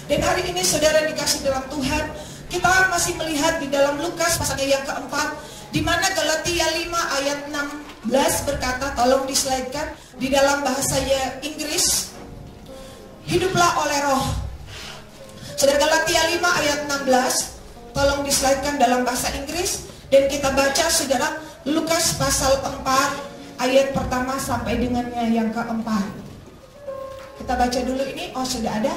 Dan hari ini saudara dikasih dalam Tuhan, kita masih melihat di dalam Lukas pasalnya yang keempat, di mana Galatia 5 ayat 16 berkata, tolong dislaidkan di dalam bahasa Inggris, hiduplah oleh roh. Saudara, Galatia 5 ayat 16, tolong dislaidkan dalam bahasa Inggris. Dan kita baca saudara Lukas pasal 4 ayat pertama sampai dengannya yang keempat. Kita baca dulu ini, oh sudah ada.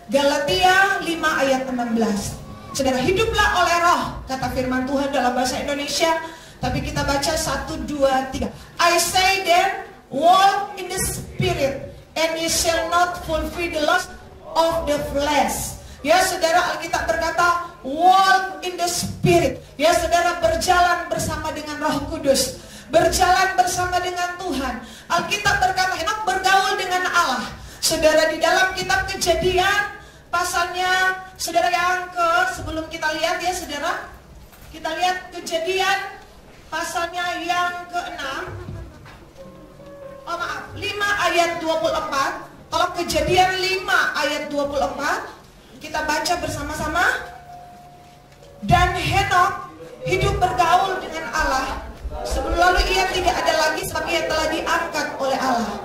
Galatia 5 ayat 16. Saudara, hiduplah oleh roh, kata firman Tuhan dalam bahasa Indonesia. Tapi kita baca 1, 2, 3. I say then, walk in the spirit, and ye shall not fulfill the lust of the flesh. Ya saudara, Alkitab berkata, walk in the spirit. Ya saudara, berjalan bersama dengan Roh Kudus, berjalan bersama dengan Tuhan. Alkitab berkata, Henok bergaul dengan Allah. Saudara, di dalam kitab Kejadian pasalnya, saudara yang sebelum kita lihat ya saudara, kita lihat Kejadian pasalnya yang ke-6, 5 ayat 24. Tolong Kejadian 5 ayat 24 kita baca bersama-sama. Dan Henok hidup bergaul dengan Allah, sebelum lalu ia tidak ada lagi sebab ia telah diangkat oleh Allah.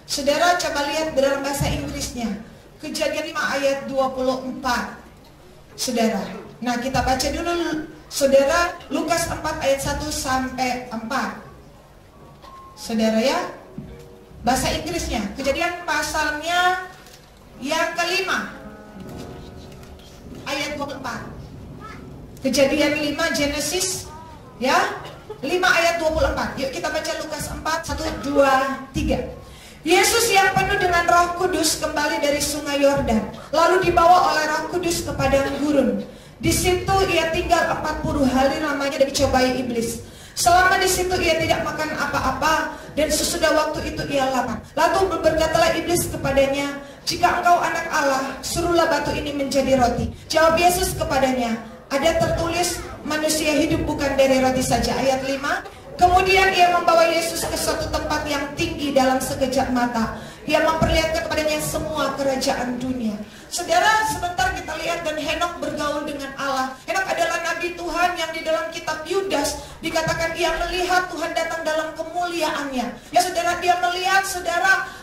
Saudara coba lihat dalam bahasa Inggrisnya, Kejadian 5 ayat 24. Saudara, nah kita baca dulu saudara Lukas 4 ayat 1 sampai 4. Saudara ya, bahasa Inggrisnya, Kejadian pasalnya yang kelima ayat 24. Kejadian 5 Genesis ya, 5 ayat 24. Yuk kita baca Lukas 4 1, 2, 3. Yesus yang penuh dengan Roh Kudus kembali dari sungai Yordan, lalu dibawa oleh Roh Kudus ke padang gurun. Di situ ia tinggal 40 hari lamanya dan dicobai iblis. Selama di situ ia tidak makan apa-apa, dan sesudah waktu itu ia lapar. Lalu berkatalah iblis kepadanya, jika engkau anak Allah, suruhlah batu ini menjadi roti. Jawab Yesus kepadanya, ada tertulis, manusia hidup bukan dari roti saja. Ayat 5. Kemudian ia membawa Yesus ke suatu tempat yang tinggi dalam sekejap mata. Ia memperlihatkan kepadanya semua kerajaan dunia. Saudara, sebentar kita lihat dan Henok bergaul dengan Allah. Henok adalah nabi Tuhan yang di dalam kitab Yudas dikatakan ia melihat Tuhan datang dalam kemuliaannya. Ya saudara, dia melihat saudara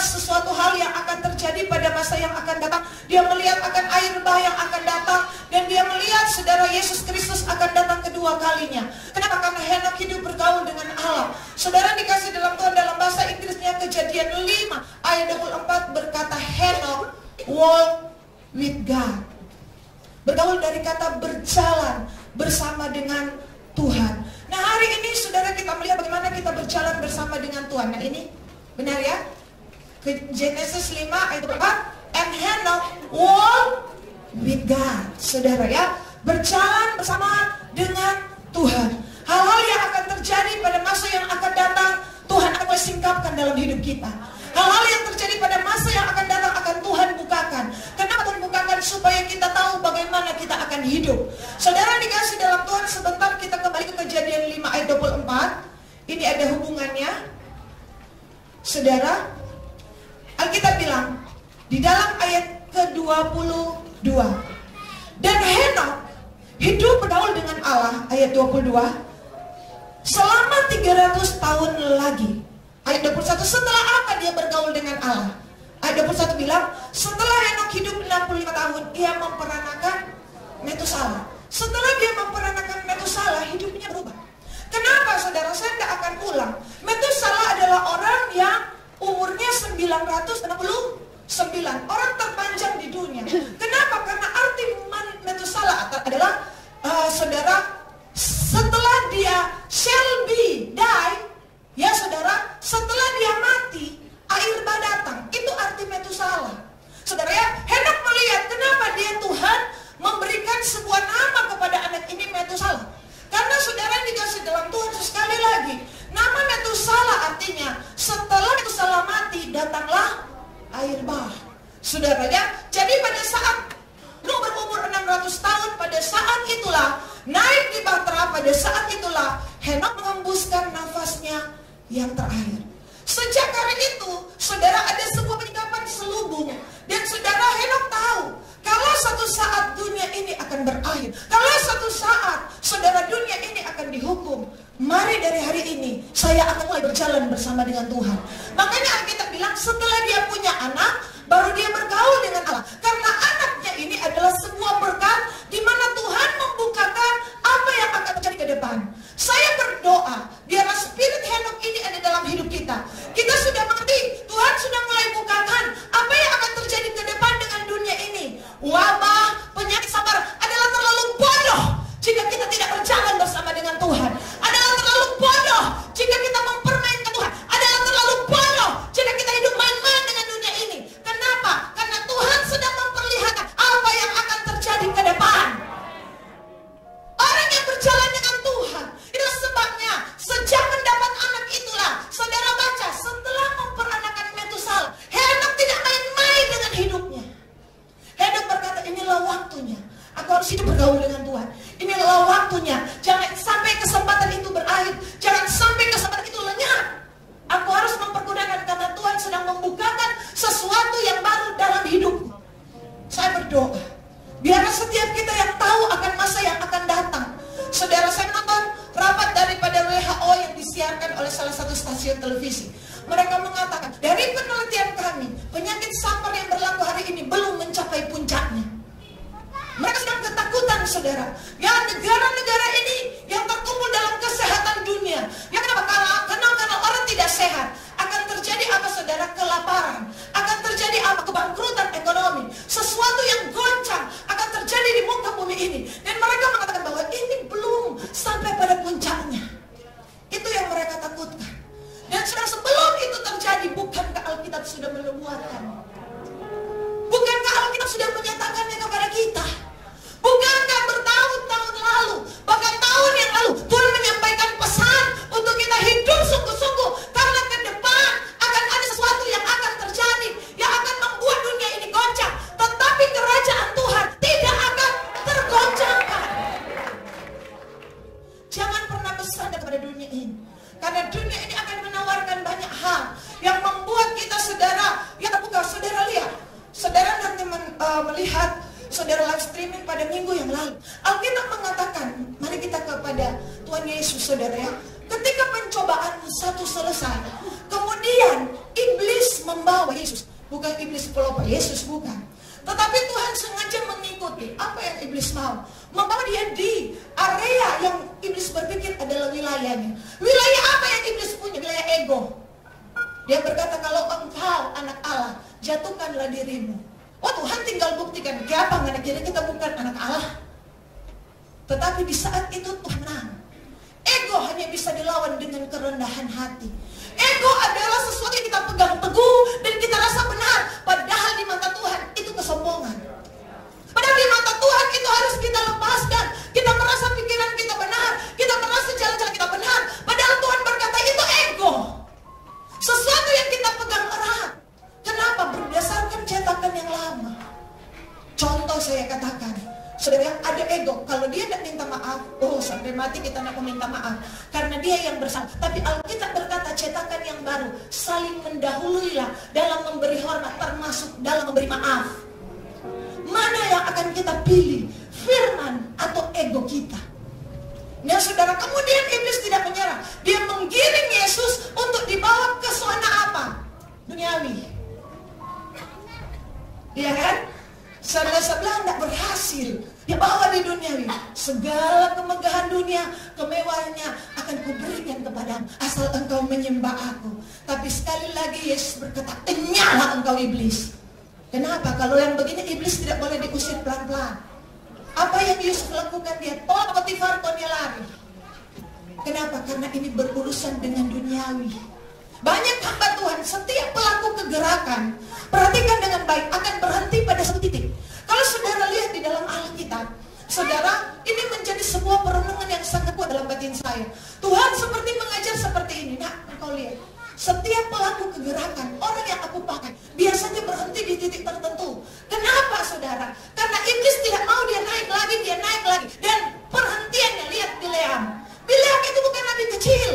sesuatu hal yang akan terjadi pada masa yang akan datang. Dia melihat akan air bah yang akan datang, dan dia melihat saudara Yesus Kristus akan datang kedua kalinya. Kenapa? Karena Henok hidup bergaul dengan Allah. Saudara dikasih dalam Tuhan dalam bahasa Inggrisnya Kejadian 5 ayat 24 berkata Henok walk with God. Bergaul dari kata berjalan bersama dengan Tuhan. Nah hari ini saudara kita melihat bagaimana kita berjalan bersama dengan Tuhan. Nah ini benar ya, Genesis 5 ayat 4. And Henok walk with God. Saudara ya, berjalan bersama dengan Tuhan. Hal-hal yang akan terjadi pada masa yang akan datang, Tuhan akan singkapkan dalam hidup kita. Hal-hal yang terjadi pada masa yang akan datang akan Tuhan bukakan. Kenapa Tuhan bukakan? Supaya kita tahu bagaimana kita akan hidup. Saudara dikasih dalam Tuhan, sebentar kita kembali ke Kejadian 5 ayat 24. Ini ada hubungannya. Saudara, Alkitab bilang di dalam ayat ke-22, dan Henok hidup bergaul dengan Allah, ayat 22, selama 300 tahun lagi. Ayat 21, setelah apa dia bergaul dengan Allah? Ayat 21 bilang, setelah Henok hidup 65 tahun, ia memperanakan Metusala. Setelah dia memperanakan Metusala, hidupnya berubah. Kenapa saudara? Saya tidak akan ulang. Metusala adalah orang yang umurnya 969, orang terpanjang di dunia. Kenapa? Karena arti Metusala adalah saudara, setelah dia shall be die, ya saudara, setelah dia mati, air bah datang. Itu arti Metusala. Saudara ya, Henok melihat kenapa dia Tuhan memberikan sebuah nama kepada anak ini Metusala. Karena saudara dikasih dalam Tuhan sekali lagi, nama Metusala artinya setelah Metusala mati datanglah air bah. Saudara ya, berakhir. Kalau suatu saat saudara dunia ini akan dihukum, mari dari hari ini saya akan mulai berjalan bersama dengan Tuhan. Makanya Alkitab bilang setelah dia punya anak, baru dia bergaul dengan Allah. Karena anaknya ini adalah sebuah berkat di mana Tuhan membukakan apa yang akan terjadi ke depan. Saya berdoa, biarlah spirit Henok ini ada dalam hidup kita. Kita sudah mengerti, Tuhan sudah mulai bukakan apa yang akan terjadi ke depan dengan dunia ini. Wabah, penyakit sabar adalah terlalu bodoh jika kita tidak berjalan bersama dengan Tuhan. Adalah terlalu bodoh jika kita mempermainkan Tuhan. Adalah terlalu bodoh jika kita hidup main-main dengan dunia ini. Kenapa? Karena Tuhan sedang memperlihatkan apa yang akan terjadi ke depan. Orang yang berjalan dengan Tuhan, itu sebabnya sejak mendapat anak itulah, saudara baca, setelah memperanakan Metusala, Henok tidak main-main dengan hidupnya. Henok berkata, inilah waktunya. Aku harus hidup bergaul dengan Tuhan. Inilah waktunya. Jangan sampai kesempatan itu berakhir. Jangan sampai kesempatan itu lenyap. Aku harus mempergunakan karena Tuhan sedang membukakan sesuatu yang baru dalam hidupku. Saya berdoa, biarlah setiap kita yang tahu akan masa yang akan datang. Saudara, saya menonton rapat daripada WHO yang disiarkan oleh salah satu stasiun televisi. Mereka mengatakan, dari penelitian kami, penyakit sampar yang berlaku hari ini belum mencapai puncaknya. Mereka sedang ketakutan, saudara. Ya, negara-negara ini yang terkumpul dalam kesehatan dunia. Ya, kenapa? Karena orang tidak sehat. Akan terjadi apa, saudara? Kelaparan. Akan terjadi apa? Kebangkrutan ekonomi. Sesuatu yang goncang akan terjadi di muka bumi ini. Dan mereka mengatakan bahwa ini belum sampai pada puncaknya. Itu yang mereka takutkan. Dan saudara, sebelum itu terjadi, bukankah Alkitab sudah menubuatkan? Bukankah Alkitab sudah menyatakannya kepada kita? Bukankah bertahun-tahun lalu, bahkan tahun yang lalu, Tuhan menyampaikan pesan untuk kita hidup sungguh-sungguh. Karena ke depan akan ada sesuatu yang akan terjadi, yang akan membuat dunia ini goncang. Tetapi kerajaan Tuhan tidak akan tergoncangkan. Jangan pernah bersandar kepada dunia ini. Karena dunia ini akan menawarkan banyak hal yang membuat kita, saudara, ya terbuka. Saudara lihat, saudara nanti melihat saudara live streaming pada minggu yang lalu. Alkitab mengatakan, mari kita kepada Tuhan Yesus, saudara ya. Ketika pencobaanmu satu selesai, kemudian iblis membawa Yesus. Bukan iblis pelopor Yesus, bukan. Tetapi Tuhan sengaja mengikuti apa yang iblis mau. Membawa dia di area yang iblis berpikir adalah wilayahnya. Wilayah apa yang iblis punya? Wilayah ego. Dia berkata, kalau engkau anak Allah, jatuhkanlah dirimu. Oh, Tuhan tinggal buktikan, siapa anak kita bukan anak Allah. Tetapi di saat itu Tuhan menang. Ego hanya bisa dilawan dengan kerendahan hati. Ego adalah sesuatu yang kita pegang teguh dan kita rasa benar. Padahal di mata Tuhan itu kesombongan. Padahal di mata Tuhan itu harus kita lepaskan. Kita merasa pikiran kita benar, kita merasa jalan-jalan kita benar. Padahal Tuhan berkata itu ego. Sesuatu yang kita pegang erat. Kenapa? Berdasarkan cetakan yang lama. Contoh saya katakan, saudara, ada ego. Kalau dia tidak minta maaf, oh sampai mati kita tidak meminta maaf. Karena dia yang bersalah. Tapi Alkitab berkata cetakan yang baru, saling mendahuluilah dalam memberi hormat, termasuk dalam memberi maaf. Mana yang akan kita pilih? Firman atau ego kita? Nah saudara, kemudian iblis tidak menyerah. Dia menggiring Yesus untuk dibawa ke zona apa? Duniawi. Iya kan? Sebelah tidak berhasil. Dia bawa di duniawi. Segala kemegahan dunia, kemewahannya akan kuberikan kepadamu asal engkau menyembah aku. Tapi sekali lagi Yesus berkata, enyahlah engkau iblis. Kenapa? Kalau yang begini iblis tidak boleh diusir pelan-pelan. Apa yang Yesus lakukan? Dia tolak Potifarnya lari. Kenapa? Karena ini berurusan dengan duniawi. Banyak hamba Tuhan, setiap pelaku kegerakan, perhatikan dengan baik, akan berhenti pada satu titik. Kalau saudara lihat di dalam Alkitab, saudara, ini menjadi sebuah perenungan yang sangat kuat dalam batin saya. Tuhan seperti mengajar seperti ini. Nah, kau lihat, setiap pelaku kegerakan, orang yang aku pakai, biasanya berhenti di titik tertentu. Kenapa, saudara? Karena iblis tidak mau dia naik lagi. Dan perhentiannya, lihat Bileam. Bileam itu bukan nabi kecil.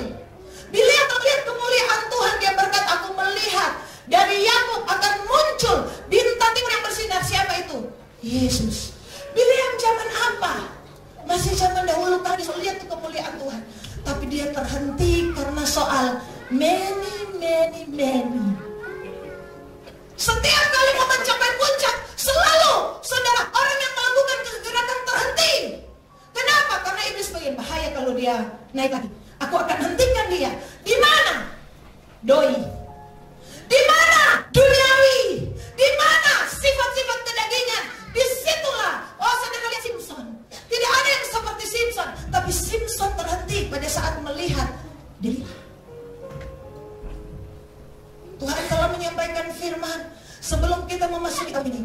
Bileam terlihat kemuliaan Tuhan. Dia berkata, aku melihat dari Yakub akan muncul bintang timur yang bersinar. Siapa itu? Yesus. Bileam zaman apa? Masih zaman dahulu tadi. Lihat tuh kemuliaan Tuhan. Tapi dia terhenti karena soal many. Setiap kali mau mencapai puncak, selalu saudara orang yang melakukan kegerakan terhenti. Kenapa? Karena iblis pengen bahaya kalau dia naik lagi. Aku akan hentikan dia. Di mana? Doi. Di mana? Duniawi. Di mana? Sifat-sifat kedagingan. Disitulah. Oh, saudara lihat Simpson. Tidak ada yang seperti Simpson. Tapi Simpson terhenti pada saat melihat Delilah. Tuhan telah menyampaikan firman. Sebelum kita memasuki tahun ini,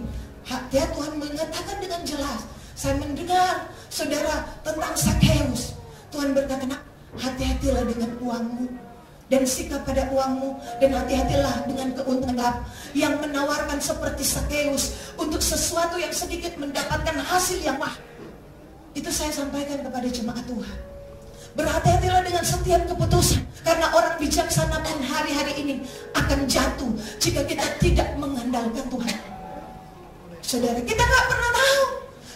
ya Tuhan mengatakan dengan jelas. Saya mendengar saudara tentang Sakeus. Tuhan berkata, nak, hati-hatilah dengan uangmu dan sikap pada uangmu, dan hati-hatilah dengan keuntungan gelap yang menawarkan seperti Sakeus untuk sesuatu yang sedikit mendapatkan hasil yang mahal. Itu saya sampaikan kepada jemaat Tuhan. Berhati-hatilah dengan setiap keputusan, karena orang bijaksana pun hari-hari ini akan jatuh jika kita tidak mengandalkan Tuhan. Saudara, kita gak pernah tahu.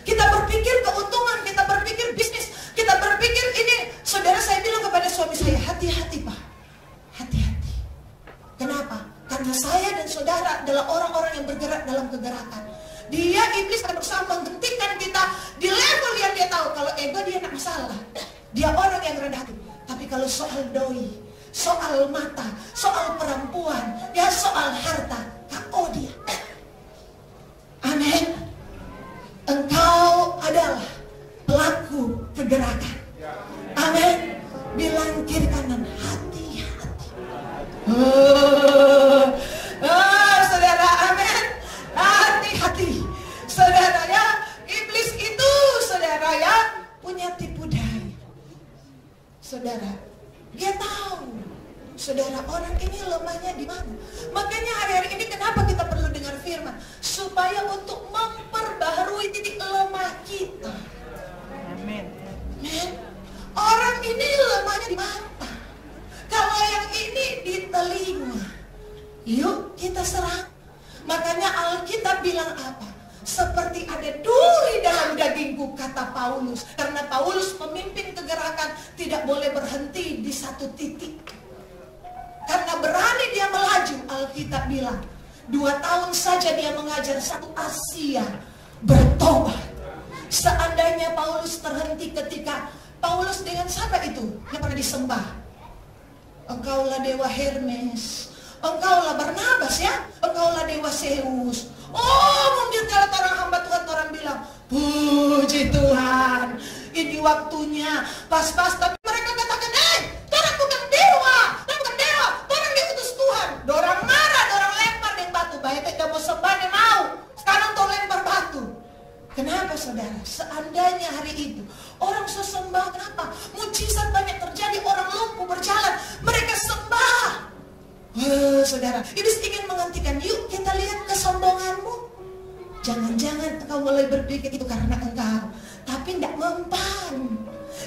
Kita berpikir keuntungan, kita berpikir bisnis, kita berpikir ini. Saudara, saya bilang kepada suami saya, hati-hati Pak, hati-hati. Kenapa? Karena saya dan saudara adalah orang-orang yang bergerak dalam kegerakan. Dia, iblis, akan berusaha menghentikan kita di level yang dia tahu. Kalau ego dia tidak masalah, dia orang yang rendah hati. Tapi kalau soal doi, soal mata, soal perempuan, ya soal harta, KO dia. Amin. Engkau adalah pelaku kegerakan. Amin. Bilang kiri kanan, hati-hati. Saudara, amin. Hati-hati. Saudara ya, iblis itu saudara ya punya tipu daya. Saudara, dia tahu saudara orang ini lemahnya di mana. Makanya hari-hari ini kenapa kita perlu dengar firman? Supaya untuk memperbaharui titik lemah kita. Amin. Orang ini lemahnya di mata. Kalau yang ini di telinga. Yuk kita serang. Makanya Alkitab bilang apa? Seperti ada duri dalam dagingku, kata Paulus. Karena Paulus memimpin kegerakan tidak boleh berhenti di satu titik. Karena berani dia melaju, Alkitab bilang 2 tahun saja dia mengajar satu Asia bertobat. Seandainya Paulus terhenti ketika Paulus dengan siapa itu yang pernah disembah? Engkaulah dewa Hermes, engkaulah Barnabas ya, engkaulah dewa Zeus. Oh, mungkin kalau orang hamba Tuhan orang bilang, puji Tuhan, ini waktunya pas-pas. Tapi mereka katakan, orang bukan dewa, orang diutus Tuhan. Orang marah, orang lempar dengan batu. Baik kita mau sembah, dia mau. Sekarang tuh lempar batu. Kenapa saudara? Seandainya hari itu orang sesembah, kenapa? Mujizat banyak terjadi, orang lumpuh berjalan, mereka sembah. Saudara, iblis ingin menghentikan. Yuk kita lihat kesombonganmu. Jangan-jangan engkau mulai berpikir itu karena engkau, tapi tidak mempan.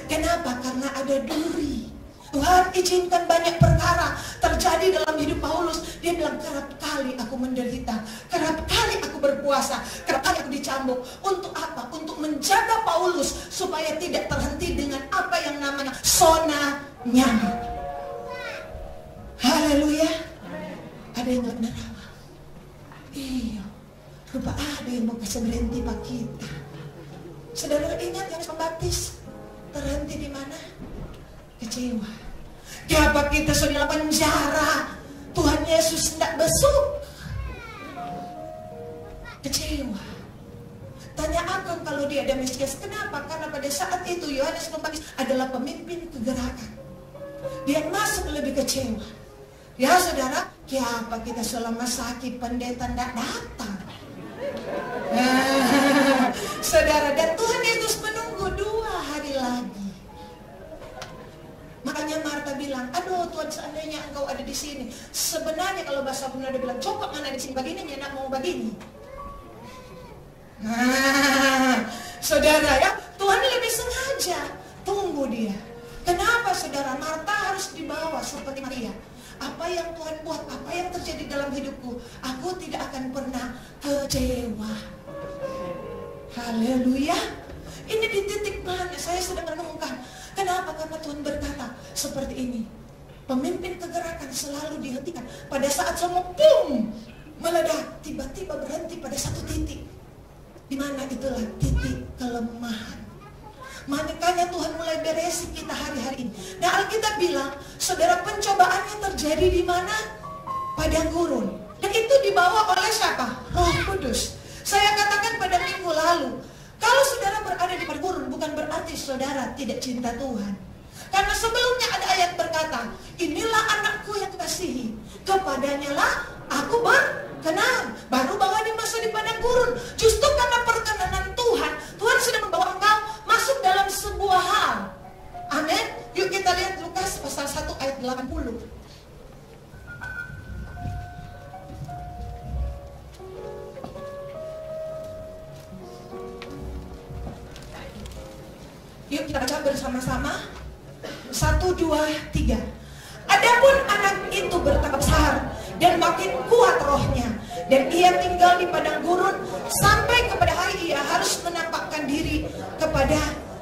Kenapa? Karena ada duri. Tuhan izinkan banyak perkara terjadi dalam hidup Paulus. Dia bilang, kerap kali aku menderita, kerap kali aku berpuasa, kerap kali aku dicambuk. Untuk apa? Untuk menjaga Paulus supaya tidak terhenti dengan apa yang namanya zona nyaman. Haleluya. Ada yang gak benar apa? Iya. Rupa ada yang mau kasih berhenti pak kita. Saudara ingat yang pembaptis terhenti di mana? Kecewa. Kenapa kita sudah penjara? Tuhan Yesus tidak besuk. Kecewa. Tanya Agam kalau dia ada Mesias. Kenapa? Karena pada saat itu Yohanes Pembaptis adalah pemimpin kegerakan. Dia masuk lebih kecewa. Ya saudara, kenapa kita selama sakit pendeta tidak datang? Saudara, dan Tuhan Yesus menunggu 2 hari lagi. Makanya Marta bilang, aduh Tuhan seandainya engkau ada di sini. Sebenarnya kalau bahasa Bunda dia bilang, coba mana di sini begini, dia nak mau begini. Saudara ya, Tuhan lebih sengaja tunggu dia. Kenapa saudara? Marta harus dibawa seperti Maria. Apa yang Tuhan buat, apa yang terjadi dalam hidupku, aku tidak akan pernah kecewa. Haleluya. Ini di titik mana saya sedang merenungkan. Kenapa? Karena Tuhan berkata seperti ini. Pemimpin kegerakan selalu dihentikan pada saat semua pum meledak, tiba-tiba berhenti pada satu titik. Di mana itulah titik kelemahan. Makanya Tuhan mulai beresin kita hari-hari ini. Nah, Alkitab bilang, saudara, pencobaannya terjadi di mana? Padang gurun. Dan itu dibawa oleh siapa? Roh Kudus. Saya katakan pada minggu lalu, kalau saudara berada di padang gurun, bukan berarti saudara tidak cinta Tuhan. Karena sebelumnya ada ayat berkata, inilah anakku yang kukasihi, kepadanya lah aku berkenan. Baru bawa di masa di padang gurun. Justru karena perkenanan Tuhan, Tuhan sudah membawa engkau masuk dalam sebuah hal. Amin. Yuk kita lihat Lukas pasal 1 ayat 80. Yuk kita baca bersama-sama. 1, 2, 3. Adapun anak itu bertambah besar dan makin kuat rohnya, dan ia tinggal di padang gurun sampai kepada hari ia harus menampakkan diri kepada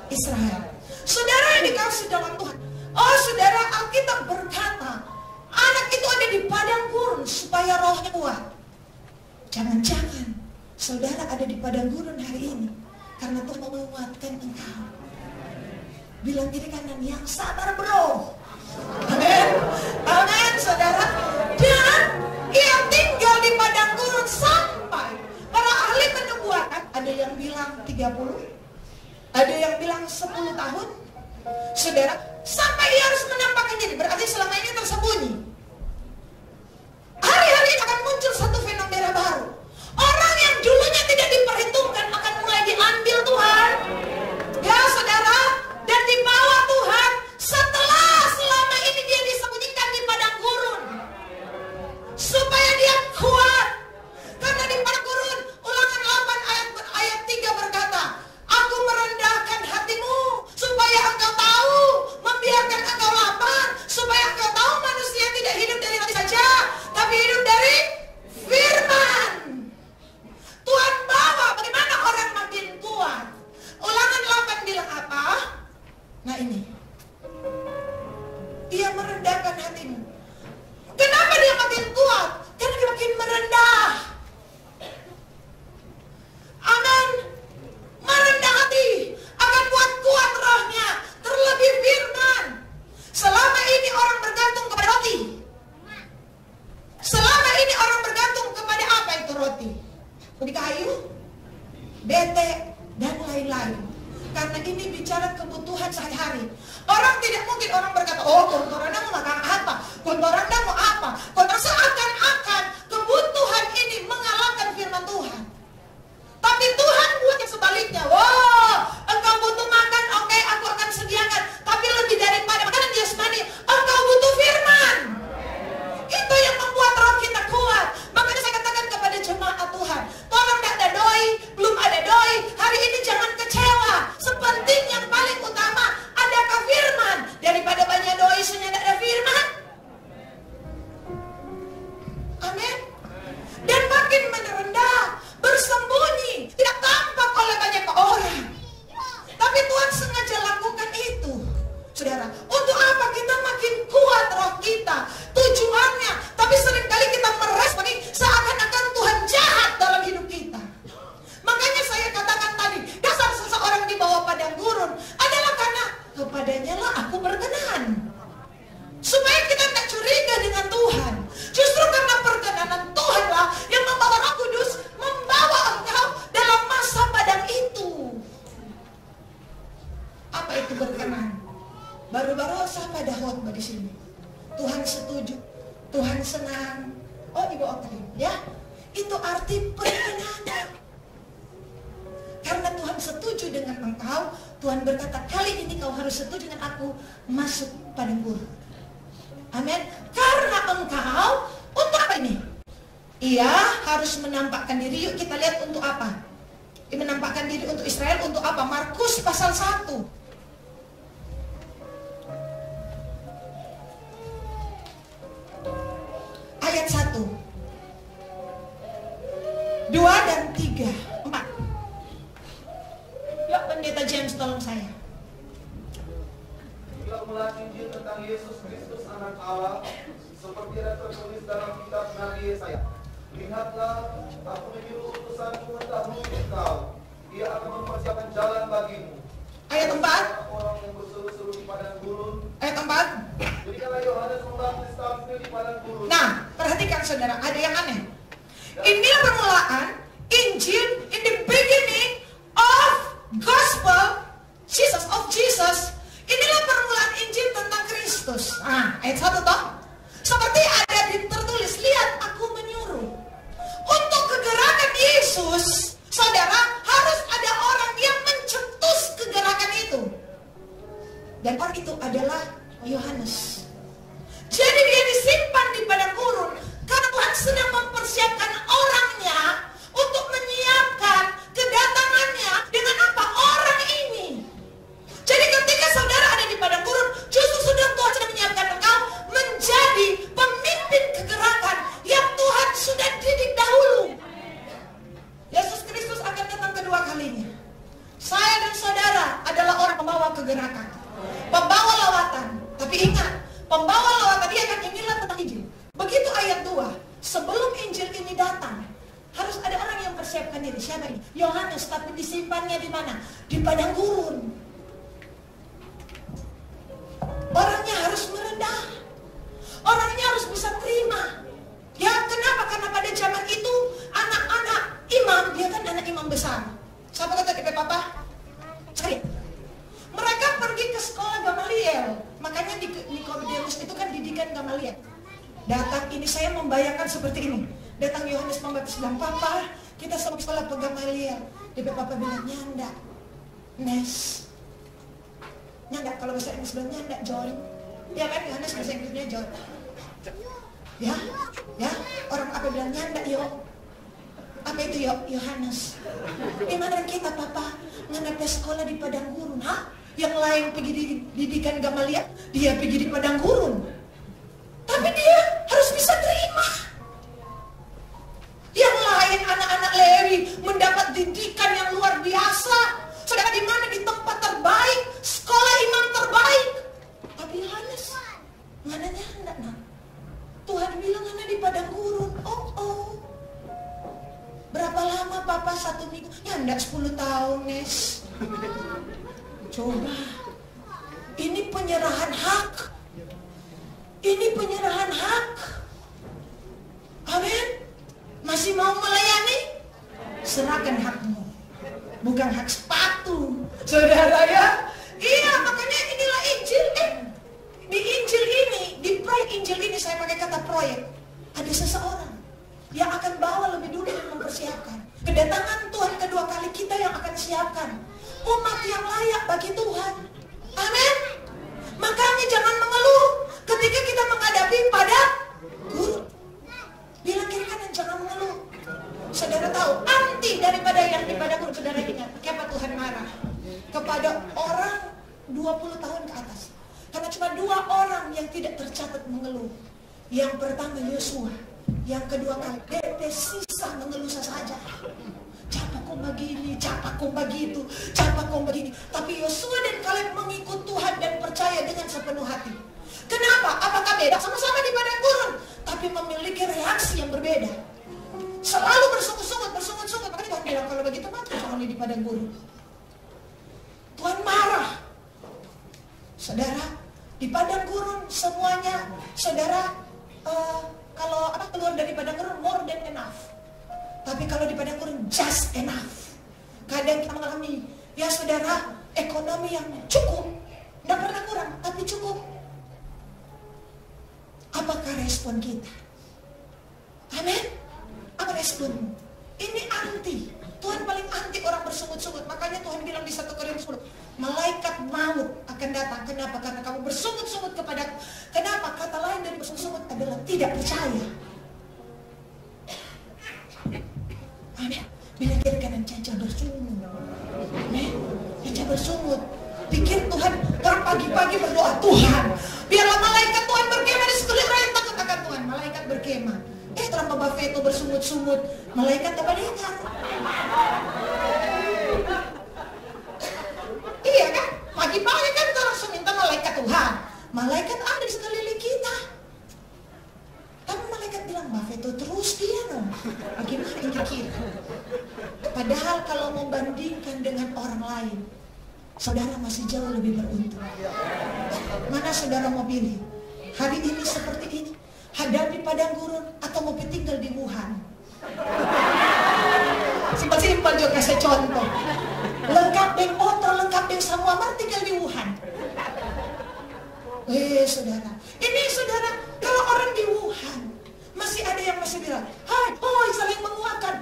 Israel. Saudara yang dikasih dalam Tuhan, oh saudara, Alkitab berkata anak itu ada di padang gurun supaya rohnya kuat. Jangan-jangan saudara ada di padang gurun hari ini karena Tuhan mau menguatkan engkau. Bilang kiri kanan, yang sabar bro. Amin. Amin saudara. Dan ia tinggal di padang gurun sampai para ahli penubuatan, ada yang bilang 30, ada yang bilang 10 tahun. Saudara, sampai ia harus menampakkan diri. Berarti selama ini tersembunyi. Hari-hari akan muncul satu fenomena baru. Orang yang dulunya tidak diperhitungkan akan mulai diambil Tuhan. Ya saudara, dan dibawa Tuhan setelah selama ini dia disembunyikan di padang gurun. Supaya dia kuat. Karena di padang gurun, Ulangan 8 ayat 3 berkata, aku merendahkan hatimu supaya engkau tahu, membiarkan engkau lapar, supaya engkau tahu manusia tidak hidup dari roti saja, tapi hidup dari firman. Tuhan bawa bagaimana orang makin kuat. Ulangan 8 bilang apa? Nah ini, dia merendahkan hatimu. Kenapa dia makin kuat? Karena dia makin merendah. Amin. Merendah hati akan buat kuat rohnya. Terlebih firman. Selama ini orang bergantung kepada roti. Selama ini orang bergantung kepada apa itu roti? Di kayu, bete, dan lain-lain. Karena ini bicara kebutuhan sehari-hari. Orang tidak mungkin orang berkata, oh kontoranda mau makan apa? Kontoranda mau apa? Kontoranda seakan-akan kebutuhan ini mengalahkan firman Tuhan. Tapi Tuhan buat yang sebaliknya. Wow, engkau butuh makan, oke, aku akan sediakan. Tapi lebih daripada makanan jasmani, engkau butuh firman. Itu yang membuat roh kita kuat. Makanya saya katakan kepada jemaat Tuhan, tolong tidak ada doi, belum ada doi. Hari ini jangan kecewa. Sepenting yang paling utama, adakah firman? Daripada banyak doi sunya tidak ada firman. Amin. Dan makin merendah, bersembunyi, tidak tampak oleh banyak orang. Tapi Tuhan sengaja lakukan itu. Saudara, untuk apa kita makin kuat roh kita? Tujuannya, tapi seringkali kita merespon ini seakan-akan Tuhan jahat dalam hidup kita. Makanya saya katakan tadi, dasar seseorang di bawah padang gurun adalah karena kepadanya lah aku berkenan. Supaya kita tidak curiga dengan Tuhan. Justru karena perkenanan Tuhan lah yang membawa Roh Kudus membawa engkau dalam masa padang itu. Apa itu berkenan? Baru-baru siapa ada khotbah di sini? Tuhan setuju, Tuhan senang. Oh Ibu Otri, ya? Itu arti perkenanan. Karena Tuhan setuju dengan engkau, Tuhan berkata, kali ini kau harus setuju dengan aku masuk padang gurun. Amin. Karena engkau, untuk apa ini? Ia harus menampakkan diri. Yuk kita lihat untuk apa? Menampakkan diri untuk Israel untuk apa? Markus pasal 1. Ayat 1, 2 dan 3, 4. Ya, Pendeta James tolong saya. Inilah Injil tentang Yesus Kristus Anak Allah, seperti yang tertulis dalam kitab Nabi Yesaya. Lihatlah, aku menyuruh utusanku mendahului engkau. Dia akan mempersiapkan jalan bagimu. Ayat 4. Orang yang berseru-seru di padang gurun. Ayat 4. Demikianlah Yohanes Pembaptis tampil di padang gurun. Nah, perhatikan saudara, ada yang aneh. Inilah permulaan Injil, in the beginning of gospel Jesus, of Jesus. Inilah permulaan Injil tentang Kristus. Nah, ayat 1 toh. Seperti ada tertulis, lihat aku menyuruh. Untuk kegerakan Yesus, saudara, harus ada orang yang mencetus kegerakan itu. Dan orang itu adalah Yohanes. Jadi dia disimpan di padang gurun karena Tuhan sedang mempersiapkan orangnya untuk menyiapkan kedatangannya dengan apa? Orang ini. Jadi ketika saudara ada di padang gurun, justru sudah Tuhan sedang menyiapkan engkau menjadi pemimpin kegerakan yang Tuhan sudah didik dahulu. Yesus Kristus akan datang kedua kalinya. Saya dan saudara adalah orang pembawa kegerakan, pembawa lawatan. Tapi ingat, pembawa lawatan dia akan inilah tentang Injil. Begitu ayat 2, sebelum Injil ini datang, harus ada orang yang persiapkan diri. Siapa ini? Yohanes, tapi disimpannya di mana? Di padang gurun. Orangnya harus merendah. Orangnya harus bisa terima. Ya, kenapa? Karena pada zaman itu anak-anak imam, dia kan anak imam besar. Siapa kata DP Papa? Cari. Mereka pergi ke sekolah Gamaliel. Makanya di Nikodemus itu kan didikan Gamaliel. Datang ini, saya membayangkan seperti ini. Datang Yohanes Pembaptis bilang, Papa, kita sama sekolah ke Gamaliel. DP Papa bilang, nyanda, Nes. Nyanda, kalau bahasa Inggris bilang nyanda, John. Ya kan, Yohanes bahasa Inggrisnya John. Ya, ya, orang apa bilang nyanda, yo. Apa itu yo? Yohanes. Di mana kita, Papa? Nganapnya sekolah di padang gurun, ha? Yang lain pergi di didikan Gamaliel, dia pergi di padang gurun. Tapi dia harus bisa terima. Yang lain anak-anak Lewi mendapat didikan yang luar biasa. Saudara, di mana? Di tempat terbaik, sekolah imam terbaik. Tapi Yohanes, mananya hendak nak? Tuhan bilang anak di padang gurun. Oh. Berapa lama Papa? 1 minggu? Ya enggak 10 tahun, Nes. Coba. Ini penyerahan hak. Ini penyerahan hak. Amin. Masih mau melayani? Serahkan hakmu. Bukan hak sepatu. Saudara ya. Iya, makanya inilah Injil. Di Injil ini, di proyek Injil ini, saya pakai kata proyek. Ada seseorang yang akan bawa lebih dulu dan mempersiapkan. Kedatangan Tuhan kedua kali, kita yang akan siapkan umat yang layak bagi Tuhan. Amin. Makanya jangan mengeluh ketika kita menghadapi pada guru. Bilang kiri kanan, jangan mengeluh. Saudara tahu, anti daripada yang di pada guru. Saudara ingat, kenapa Tuhan marah kepada orang 20 tahun ke atas? Karena cuma 2 orang yang tidak tercatat mengeluh. Yang pertama Yosua, yang kedua kali DP sisa mengeluh saja. Capa kau begini, capa kau begitu, capa kau begini. Tapi Yosua dan Kaleb mengikut Tuhan dan percaya dengan sepenuh hati. Kenapa? Apakah beda? Sama-sama di padang gurun, tapi memiliki reaksi yang berbeda. Selalu bersungut-sungut. Makanya Tuhan bilang, kalau begitu mati jangan di padang gurun. Tuhan marah. Saudara, di padang gurun semuanya, saudara, kalau keluar dari padang gurun more than enough. Tapi kalau di padang gurun just enough. Kadang kita mengalami, ya saudara, ekonomi yang cukup, tidak pernah kurang, tapi cukup. Apakah respon kita? Amin. Apa responmu? Ini anti. Tuhan paling anti orang bersungut-sungut. Makanya Tuhan bilang di 1 Korintus 10, malaikat maut akan datang. Kenapa? Karena kamu bersungut-sungut kepadaku. Kenapa? Kata lain dari bersungut-sungut adalah tidak percaya. Amin. Bila kiri kanan caca bersungut. Amin. Caca bersungut. Pikir Tuhan, orang pagi-pagi berdoa, Tuhan, biarlah malaikat Tuhan berkemah di sekeliling rakyat takut akan Tuhan. Malaikat berkemah. Setelah Bapak Veto bersungut-sungut, malaikat apa dengar? membandingkan dengan orang lain, saudara masih jauh lebih beruntung. Mana saudara mau pilih? Hari ini seperti ini, hadapi padang gurun, atau mau tinggal di Wuhan? Simpel-simpel juga kasih contoh. Lengkap dengan motor, lengkap dengan semua, mari tinggal di Wuhan. Saudara, ini saudara, kalau orang di Wuhan masih ada yang masih bilang, hai, saling menguatkan,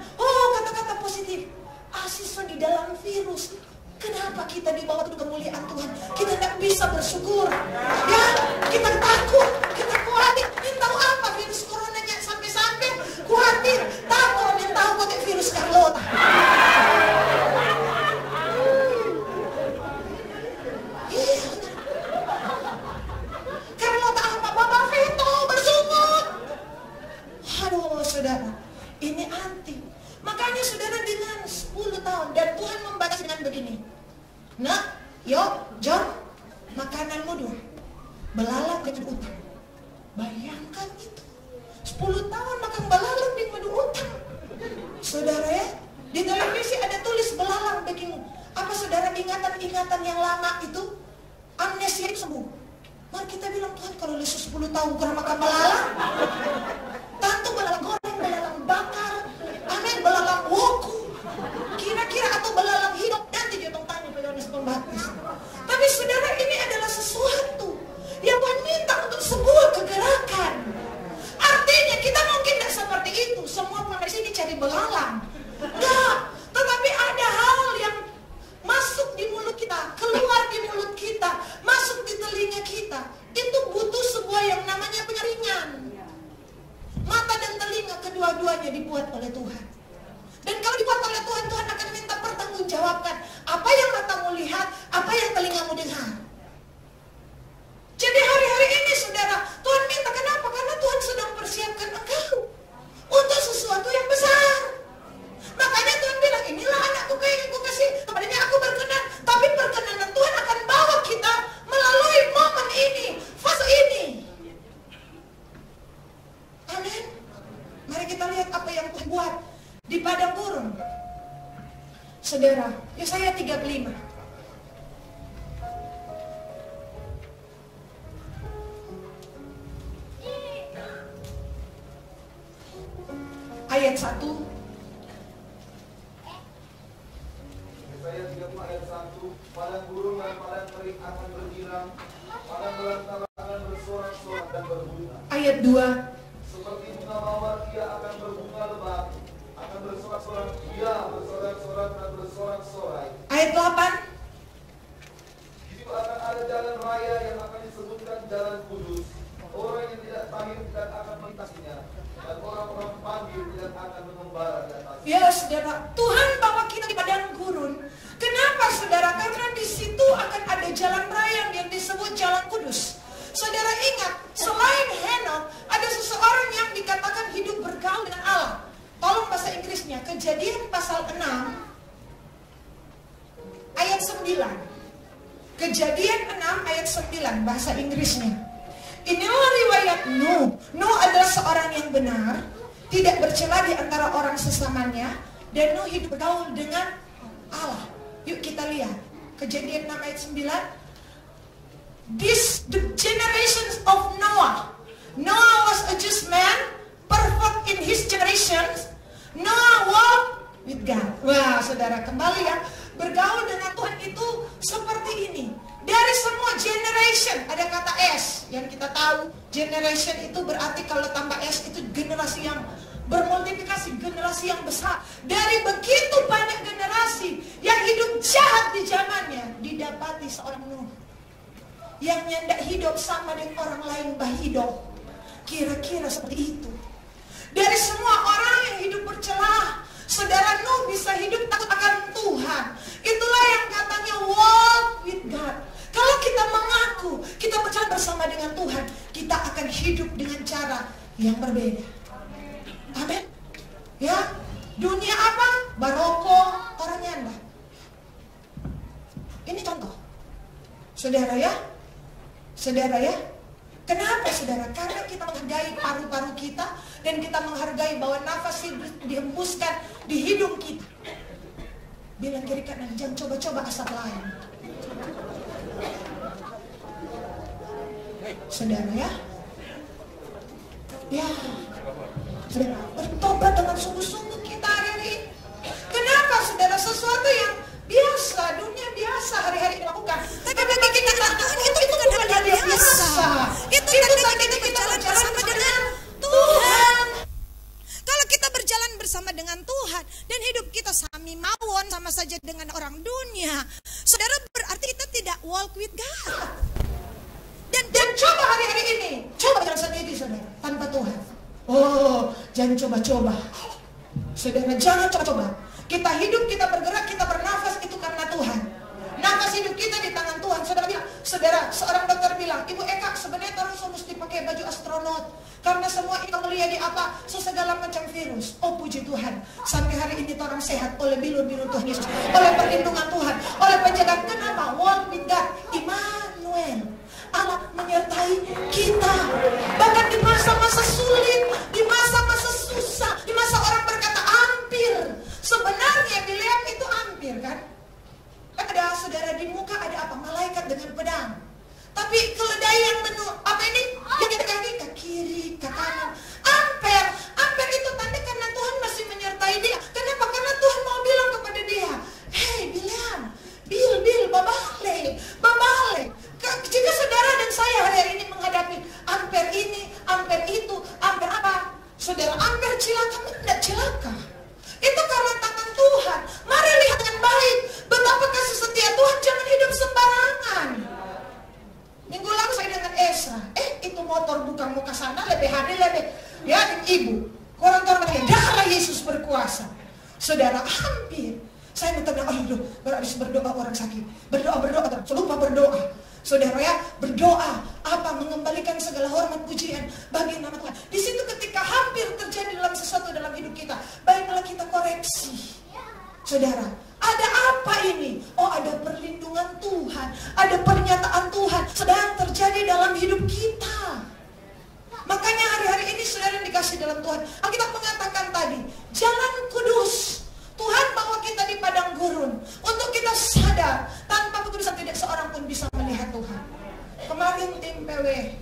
kata-kata positif. Asiswa di dalam virus. Kenapa kita dibawa ke kemuliaan Tuhan? Kita tidak bisa bersyukur. Ya, kita takut, kita khawatir. Ini tahu apa virus coronanya sampai-sampai khawatir, takut, yang tahu kok virus Carlota. Carlota apa? Bapak Vito bersungut. Aduh, saudara, ini anti. Makanya saudara dengan 10 tahun dan Tuhan membatas dengan begini. Nah, John, makananmu 2. Belalang dengan utang. Bayangkan itu. 10 tahun makan belalang dengan madu utang. Saudara ya, di televisi ada tulis belalang begini. Apa saudara ingatan-ingatan yang lama itu amnesia sembuh? Mari kita bilang, Tuhan, kalau Yesus 10 tahun kurang makan belalang, tentu belalang goreng, belalang bakar, amin, belalang woku, kira-kira atau belalang hidup, nanti dia tanya pada Yohanes Pembaptis. Tapi saudara, ini adalah sesuatu yang Tuhan minta untuk sebuah kegerakan. Artinya kita mungkin tidak seperti itu, semua orang di sini cari belalang. Enggak, tetapi ada hal yang masuk di mulut kita, keluar di mulut kita, masuk di telinga kita. Itu butuh sebuah yang namanya penyaringan. Mata dan telinga kedua-duanya dibuat oleh Tuhan. Dan kalau dibuat oleh Tuhan, Tuhan akan minta pertanggungjawabkan apa yang matamu lihat, apa yang telingamu dengar. Jadi hari-hari ini saudara, Tuhan minta kenapa? Karena Tuhan sedang persiapkan engkau untuk sesuatu yang besar. Makanya Tuhan bilang, inilah anakku yang aku kasih, kepadanya aku berkenan. Tapi perkenanan Tuhan akan bawa kita melalui momen ini, fase ini. Amin. Mari kita lihat apa yang Tuhan buat di padang gurun. Saudara, Yesaya 35. Ayat 1. Yesaya 30 ayat 1. Padang gurun dan padang kering akan bergirang, padang belantara akan bersorak-sorak dan berbunga. Ayat 2. Seperti bunga mawar ia akan berbunga lebat, akan bersorak-sorak, ia bersorak-sorak dan bersorak-sorai. Ayat 8. Itu akan ada jalan raya yang akan disebutkan jalan kudus. Orang yang tidak tahir tidak akan melintasinya, dan orang-orang panggil tidak akan mengembara di atasnya. Ya saudara, Tuhan bawa kita di padang gurun. Kenapa saudara? Karena di situ akan ada jalan raya yang disebut jalan kudus. Saudara ingat, selain Henok, ada seseorang yang dikatakan hidup bergaul dengan Allah. Tolong bahasa Inggrisnya, Kejadian pasal 6 ayat 9. Kejadian 6 ayat 9 bahasa Inggrisnya. Inilah riwayat Nuh. Nuh adalah seorang yang benar, tidak bercela di antara orang sesamanya, dan Nuh hidup bergaul dengan Allah. Yuk kita lihat Kejadian 6 ayat 9. The generations of Noah. Noah was a just man, perfect in his generations. Noah walked with God. Wah, saudara, kembali ya, bergaul dengan Tuhan itu seperti ini. Dari semua generation, ada kata S yang kita tahu. Generation itu berarti kalau tambah S itu generasi yang bermultiplikasi, generasi yang besar. Dari begitu banyak generasi yang hidup jahat di zamannya, didapati seorang Nuh yang nyendak hidup sama dengan orang lain hidup. Kira-kira seperti itu. Dari semua orang yang hidup bercelah, saudara Nuh bisa hidup takut akan Tuhan. Itulah yang katanya walk with God. Kalau kita mengaku kita berjalan bersama dengan Tuhan, kita akan hidup dengan cara yang berbeda. Amin. Ya, dunia apa? Baroko, orang nyanda. Ini contoh. Saudara ya. Saudara ya. Kenapa saudara? Karena kita menghargai paru-paru kita dan kita menghargai bahwa nafas hidup dihembuskan di hidung kita. Bilang kiri kanan, jangan coba-coba asap lain. Saudara ya. Ya. Saudara, bertobat dengan sungguh-sungguh kita hari ini. Kenapa saudara? Sesuatu yang biasa, dunia biasa hari-hari dilakukan. Tapi bagi kita Tuhan itu bukan hal yang biasa. Itu tanda kita berjalan bersama dengan Tuhan. Kalau kita berjalan bersama dengan Tuhan dan hidup kita sami mawon sama saja dengan orang dunia, saudara, berarti kita tidak walk with God. Dan coba hari-hari ini, coba jalan sendiri saudara, tanpa Tuhan. Oh, jangan coba-coba. Saudara, jangan coba-coba. Kita hidup, kita bergerak, kita bernafas itu karena Tuhan. Nafas hidup kita di tangan Tuhan. Saudara bilang, saudara, seorang dokter bilang, Ibu Eka, sebenarnya orang mesti pakai baju astronot. Karena semua itu melihat di apa? Segala macam virus. Oh puji Tuhan, sampai hari ini orang sehat oleh bilur-bilur Tuhan Yesus, oleh perlindungan Tuhan, oleh penjagaan. Kenapa? Walk with God, Immanuel. Allah menyertai kita. Bahkan di masa-masa sulit, di masa-masa susah, di masa orang berkata hampir. Sebenarnya Bileam itu hampir kan? Ada saudara di muka ada apa? Malaikat dengan pedang. Tapi keledai yang penuh apa ini? Yang kita ke kiri, ke kanan. Hampir itu tanda karena Tuhan masih menyertai dia. Kenapa? Karena Tuhan mau bilang kepada dia, hei Bileam, Bil, babale. Jika saudara dan saya hari ini menghadapi hampir ini, hampir itu, hampir apa? Saudara, hampir cilaka, tidak cilaka. Itu karena tangan Tuhan. Mari lihat dengan baik betapa kasih setia Tuhan. Jangan hidup sembarangan. Minggu lalu saya dengan Esra. Itu motor bukan muka sana lebih ya ibu. Orang-orang darah Yesus berkuasa. Saudara, hampir. Saya minta habis berdoa orang sakit. Berdoa, lupa berdoa. Saudara ya, berdoa apa? Mengembalikan segala hormat pujian bagi nama Tuhan. Di situ ketika hampir terjadi dalam sesuatu dalam hidup kita, baiklah kita koreksi. Saudara, ada apa ini? Oh, ada perlindungan Tuhan, ada pernyataan Tuhan sedang terjadi dalam hidup kita. Makanya hari-hari ini saudara dikasih dalam Tuhan. Alkitab mengatakan tadi, jalan kudus. Tuhan bawa kita di padang gurun untuk kita sadar tanpa kekudusan tidak seorang pun bisa melihat Tuhan. Kemarin tim PW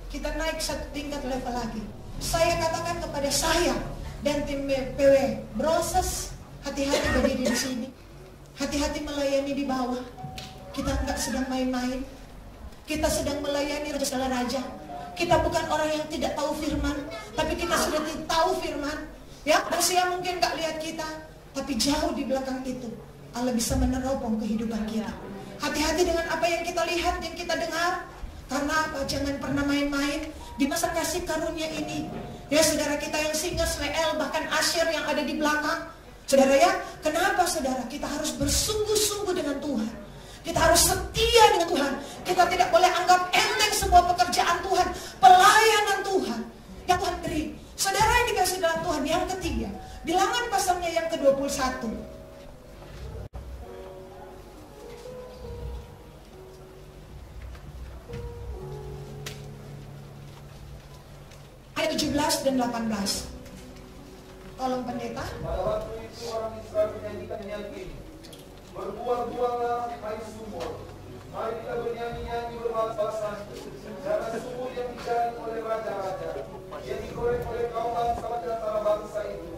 kita naik satu tingkat level lagi. Saya katakan kepada saya dan tim PW, proses hati-hati berdiri di sini, hati-hati melayani di bawah. Kita enggak sedang main-main. Kita sedang melayani Raja segala Raja. Kita bukan orang yang tidak tahu firman, tapi kita sudah tahu firman. Ya, manusia mungkin enggak lihat kita, tapi jauh di belakang itu Allah bisa meneropong kehidupan kita. Hati-hati dengan apa yang kita lihat, yang kita dengar. Karena apa? Jangan pernah main-main di masa kasih karunia ini. Ya saudara, kita yang singles, WL, bahkan Asyir yang ada di belakang. Saudara ya, kenapa saudara? Kita harus bersungguh-sungguh dengan Tuhan. Kita harus setia dengan Tuhan. Kita tidak boleh anggap enteng sebuah pekerjaan Tuhan, pelayanan Tuhan yang Tuhan beri. Saudara yang dikasih dalam Tuhan, yang ketiga, Bilangan pasalnya yang ke-21. Ayat 17 dan 18. Tolong pendeta. Pada waktu itu orang Israel menyanyikan nyanyi, berbual-buallah hai sumur. Mari kita bernyanyi-nyanyi berbahasa jangan sumur yang dijalan oleh raja-raja, yang digoreng oleh kaum bangsa di antara bangsa itu,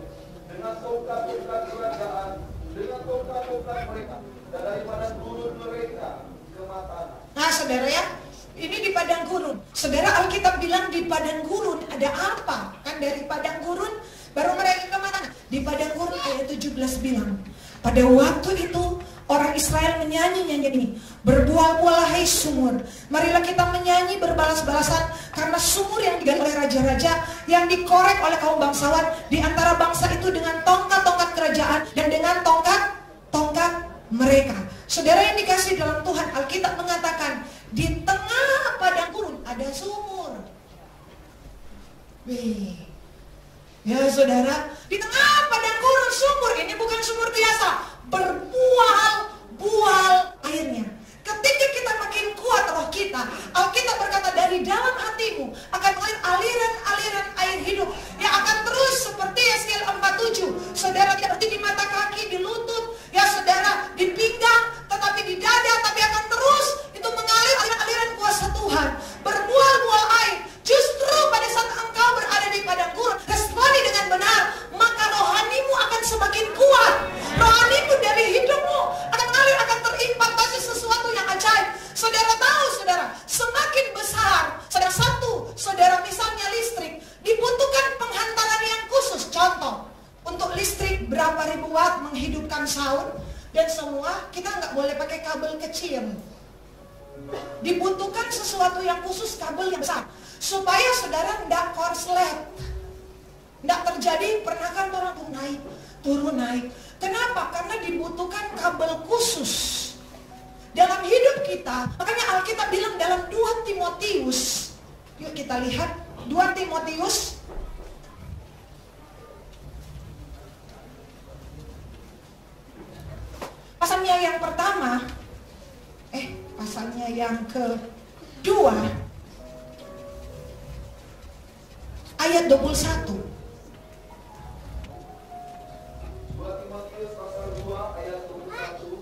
dengan tongkat-tongkat kerajaan, dengan tongkat-tongkat mereka, dan daripada gurun mereka ke mata. Nah saudara ya, ini di padang gurun. Saudara, Alkitab bilang di padang gurun ada apa? Kan dari padang gurun baru mereka kemana? Di padang gurun ayat 17 bilang, pada waktu itu orang Israel menyanyi-nyanyi ini, berbual-bual hai sumur. Marilah kita menyanyi berbalas-balasan karena sumur yang digali oleh raja-raja, yang dikorek oleh kaum bangsawan di antara bangsa itu dengan tongkat-tongkat kerajaan dan dengan tongkat-tongkat mereka. Saudara yang dikasih dalam Tuhan, Alkitab mengatakan di tengah padang gurun ada sumur. Wih. Ya saudara, di tengah padang gurun sumur, ini bukan sumur biasa, berbual-bual airnya. Ketika kita makin kuat roh kita, Alkitab berkata dari dalam hatimu akan mengalir aliran-aliran air hidup yang akan terus seperti Yeskiel 47. Saudara tidak berhenti di mata kaki, di lutut. Ya saudara, boleh pakai kabel kecil. Dibutuhkan sesuatu yang khusus, kabel yang besar, supaya saudara tidak korslet. Tidak terjadi, pernah kan orang turun naik. Kenapa? Karena dibutuhkan kabel khusus dalam hidup kita. Makanya Alkitab bilang dalam 2 Timotius. Yuk kita lihat 2 Timotius pasalnya yang pertama, pasalnya yang kedua, ayat 21. 2 Timotius pasal 2 ayat 21.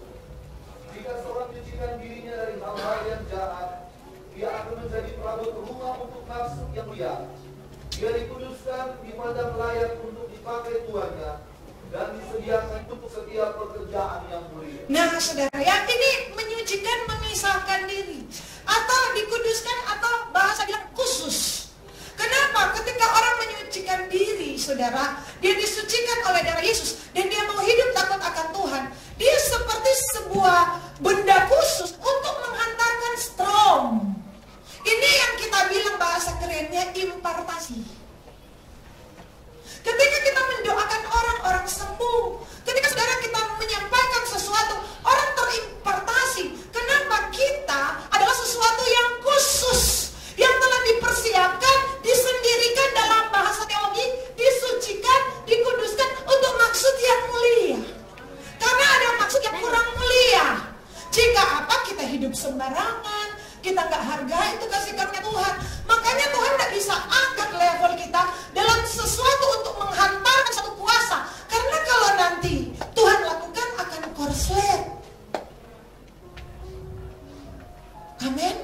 Jika seorang menyucikan dirinya dari hal-hal yang jahat, dia akan menjadi perabot rumah untuk nafsu yang mulia. Dia dikuduskan, dipandang layak untuk dipakai tuannya, dan disediakan untuk setiap pekerjaan yang mulia. Nah saudara, yang ini menyucikan, memisahkan diri, atau dikuduskan, atau bahasa bilang khusus. Kenapa? Ketika orang menyucikan diri, saudara, dia disucikan oleh darah Yesus, dan dia mau hidup takut akan Tuhan. Dia seperti sebuah benda khusus untuk menghantarkan strom. Ini yang kita bilang bahasa kerennya impartasi. Ketika kita mendoakan orang sembuh, ketika saudara kita menyampaikan sesuatu, orang terimpartasi. Kenapa? Kita adalah sesuatu yang khusus, yang telah dipersiapkan, disendirikan dalam bahasa teologi, disucikan, dikuduskan untuk maksud yang mulia. Karena ada maksud yang kurang mulia. Jika apa? Kita hidup sembarangan, kita nggak hargai itu kasih karunia Tuhan. Makanya Tuhan tidak bisa angkat level kita dalam sesuatu untuk menghantarkan satu kuasa. Karena kalau nanti Tuhan lakukan akan korslet. Amin.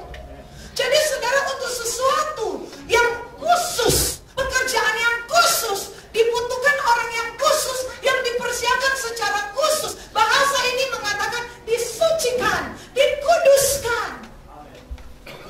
Jadi saudara, untuk sesuatu yang khusus, pekerjaan yang khusus, dibutuhkan orang yang khusus, yang dipersiapkan secara khusus. Bahasa ini mengatakan disucikan, dikuduskan.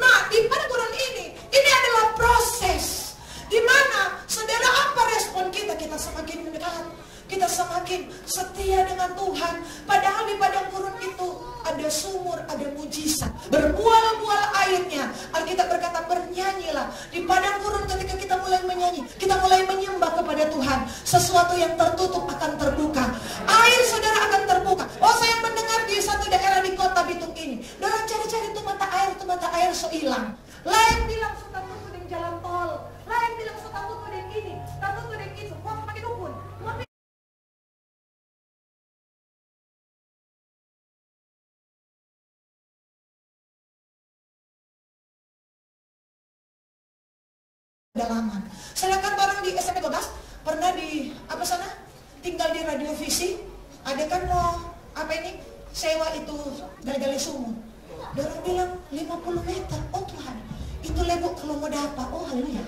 Nah, di pada Quran ini adalah proses di mana saudara, apa respon kita? Kita semakin mendekat, kita semakin setia dengan Tuhan. Padahal di padang gurun itu ada sumur, ada mujizat, berbual-bual airnya. Alkitab berkata bernyanyilah. Di padang gurun ketika kita mulai menyanyi, kita mulai menyembah kepada Tuhan, sesuatu yang tertutup akan terbuka. Air saudara akan terbuka. Oh, saya mendengar di satu daerah di kota Bitung ini, orang cari-cari tuh mata air so hilang. Lain bilang suka tutup dengan jalan tol, lain bilang suka tutup dengan ini, tutup dengan itu, kok pakai dukun. Dalaman. Sedangkan orang di SMP 12 pernah di apa sana? Tinggal di radiovisi, ada kan mau apa ini? Sewa itu gali-gali sumur. Orang bilang 50 meter. Oh Tuhan, itu lebok kalau mau dapat. Oh haleluya.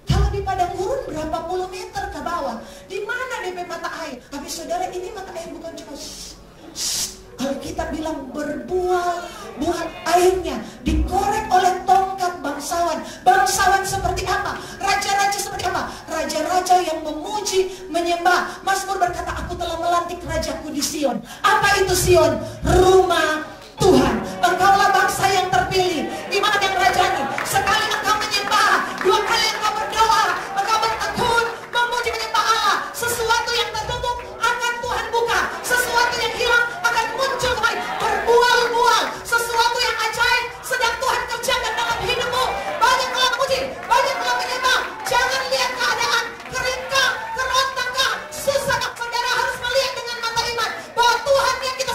Kalau di padang gurun berapa puluh meter ke bawah? Di mana DP mata air? Tapi saudara, ini mata air bukan cuma Alkitab bilang berbual airnya dikorek oleh tongkat bangsawan. Bangsawan seperti apa? Raja-raja seperti apa? Raja-raja yang memuji, menyembah. Mazmur berkata, aku telah melantik rajaku di Sion. Apa itu Sion? Rumah Tuhan. Engkaulah bangsa yang terpilih. Di mana yang rajanya? Sekali engkau menyembah, 2 kali engkau berdoa, engkau bertekun, memuji menyembah Allah. Sesuatu yang tertutup akan Tuhan buka. Sesuatu yang hilang akan muncul kembali. Berbual-bual. Sesuatu yang ajaib sedang Tuhan kerjakan dalam hidupmu. Banyaklah memuji, banyaklah menyembah. Jangan lihat keadaan keringkah, kerontakkah, susahkah. Saudara harus melihat dengan mata iman bahwa Tuhan yang kita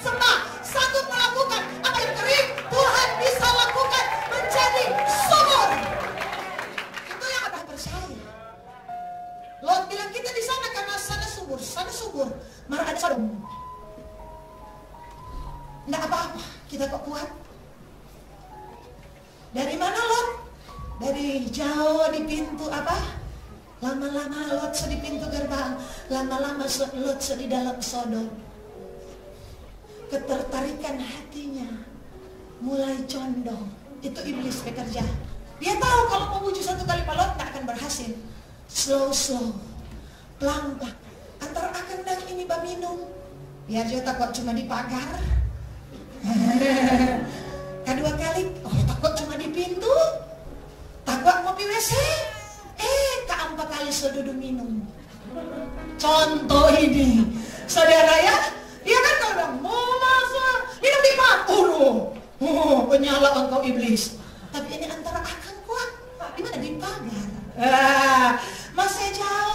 sembah sanggup melakukan apa yang kering, Tuhan bisa lakukan menjadi sumur. Itu yang ada percaya. Lot bilang kita di sana karena sana subur, marah ada Sodom. Nggak apa-apa, kita kok kuat. Dari mana Lot? Dari jauh di pintu apa? Lama-lama Lot di pintu gerbang, lama-lama Lot di dalam Sodom. Ketertarikan hatinya mulai condong. Itu iblis bekerja. Dia tahu kalau mau wujud satu kali Lot tak akan berhasil. Slow, pelan-pelan. Antara akan dan ini minum. Biar juga takut cuma di pagar. Kedua kali, takut cuma di pintu. Takut ngopi WC. Keempat kali sedudu minum. Contoh ini, saudara ya, dia kan kalau mau masuk minum di batu loh. Penyala engkau iblis. Tapi ini antara akan kuat. Di mana di pagar. Masih jauh.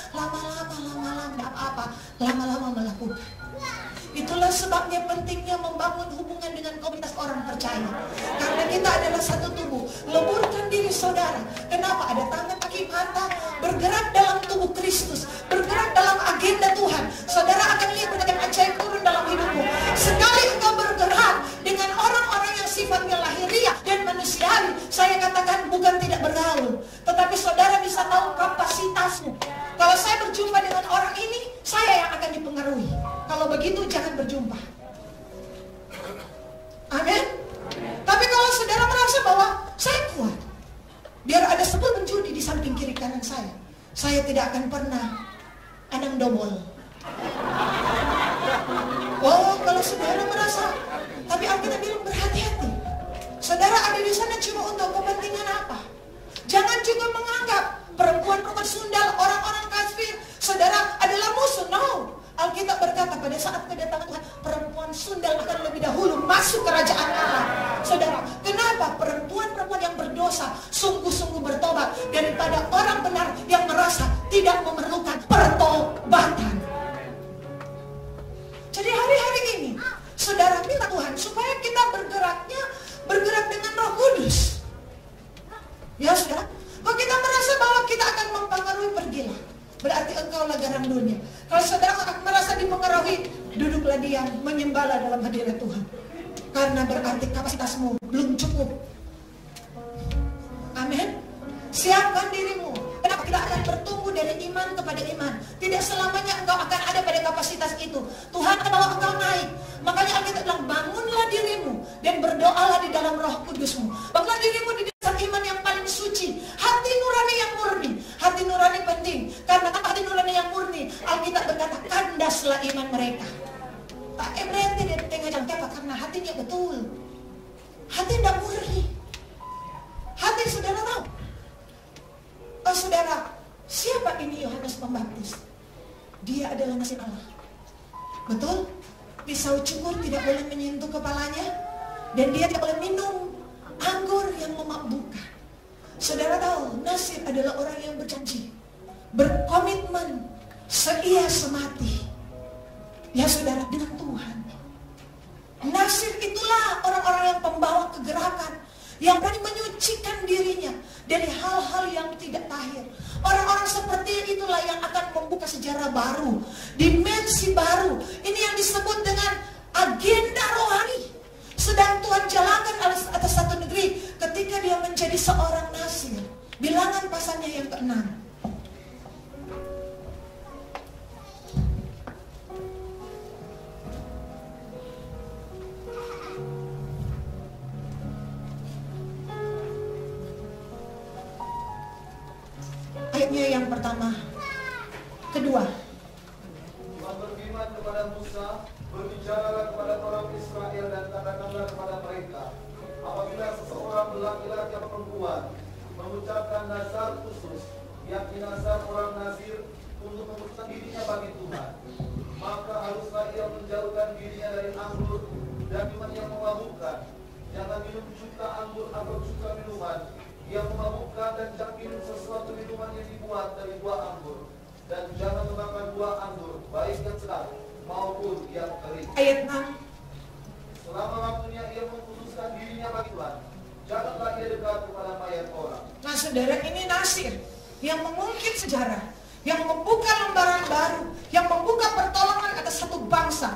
Lama-lama tidak apa-apa. Lama-lama melakukan. Itulah sebabnya pentingnya membangun hubungan dengan komunitas orang percaya. Karena kita adalah satu tubuh. Leburkan diri saudara. Kenapa? Ada tangan, kaki, mata. Bergerak dalam tubuh Kristus. Bergerak dalam agenda Tuhan. Saudara akan lihat berbagai ajaib turun dalam hidupmu. Sekali engkau bergerak dengan orang-orang yang sifatnya lahiriah dan manusiawi, saya katakan bukan tidak bergaul, tetapi saudara bisa tahu kapasitasmu. Kalau saya berjumpa dengan orang ini, saya yang akan dipengaruhi. Kalau begitu jangan berjumpa. Amin. Tapi kalau saudara merasa bahwa saya kuat, biar ada 10 penjudi di samping kiri kanan saya tidak akan pernah anang dobol. Kalau saudara merasa, tapi Alkitab bilang berhati-hati. Saudara ada di sana cuma untuk kepentingan apa? Jangan juga menganggap perempuan-perempuan sundal, orang-orang kafir, saudara adalah musuh. No. Alkitab berkata pada saat kedatangan Tuhan, perempuan sundal akan lebih dahulu masuk kerajaan Allah. Saudara, kenapa perempuan-perempuan yang berdosa sungguh-sungguh bertobat daripada orang benar yang merasa tidak memerlukan pertobatan? Jadi hari-hari ini, saudara minta Tuhan supaya kita bergerak dengan Roh Kudus. Ya saudara, kalau kita merasa bahwa kita akan mempengaruhi, pergilah. Berarti engkaulah garam dunia. Kalau saudara merasa dipengaruhi, duduklah diam, menyembahlah dalam hadirat Tuhan. Karena berarti kapasitasmu belum cukup. Amin. Siapkan dirimu. Kenapa? Kita akan bertumbuh dari iman kepada iman. Tidak selamanya engkau akan ada pada kapasitas itu. Tuhan akan bawa engkau naik. Makanya Alkitab bilang, bangunlah dirimu dan berdoalah di dalam Roh Kudusmu. Bangunlah dirimu di dasar iman yang paling suci. Hati nurani yang murni. Hati nurani penting. Karena hati nurani yang murni, Alkitab berkata, kandaslah iman mereka. Tak berhenti di tengah jalan. Kenapa? Karena hatinya betul. Hati tidak murni. Hati saudara tahu. Saudara, siapa ini Yohanes Pembaptis? Dia adalah nasi Allah. Betul? Pisau cukur tidak boleh menyentuh kepalanya, dan dia tidak boleh minum anggur yang memabukkan. Saudara tahu, Nasir adalah orang yang berjanji, berkomitmen, seia semati. Ya saudara, dengan Tuhan. Nasir itulah orang-orang yang pembawa kegerakan, yang berani menyucikan dirinya dari hal-hal yang tidak tahir. Orang-orang seperti itulah yang akan membuka sejarah baru, dimensi baru. Ini yang disebut dengan agenda rohani. Sedang Tuhan jalankan atas satu negeri ketika dia menjadi seorang Nasir. Bilangan pasalnya yang ke-6. Ayatnya yang pertama, kedua. Tuhan berfirman kepada Musa, berbicaralah kepada orang Israel dan katakanlah kepada mereka, apabila seseorang laki-laki atau perempuan mengucapkan nazar khusus, yakni nazar orang Nazir untuk memutuskan dirinya bagi Tuhan, maka haruslah ia menjauhkan dirinya dari anggur dan minuman yang memabukkan. Jangan minum cuka anggur atau cuka minuman yang memabukkan, dan jangan minum sesuatu minuman yang dibuat dari buah anggur, dan jangan memakan buah anggur baik yang sedang maupun yang kering. Ayat 6. Selama waktunya ia mengkhususkan dirinya bagi Tuhan, janganlah ia dekat kepada mayat orang. Nah saudara, ini Nasir yang mengungkit sejarah, yang membuka lembaran baru, yang membuka pertolongan atas satu bangsa.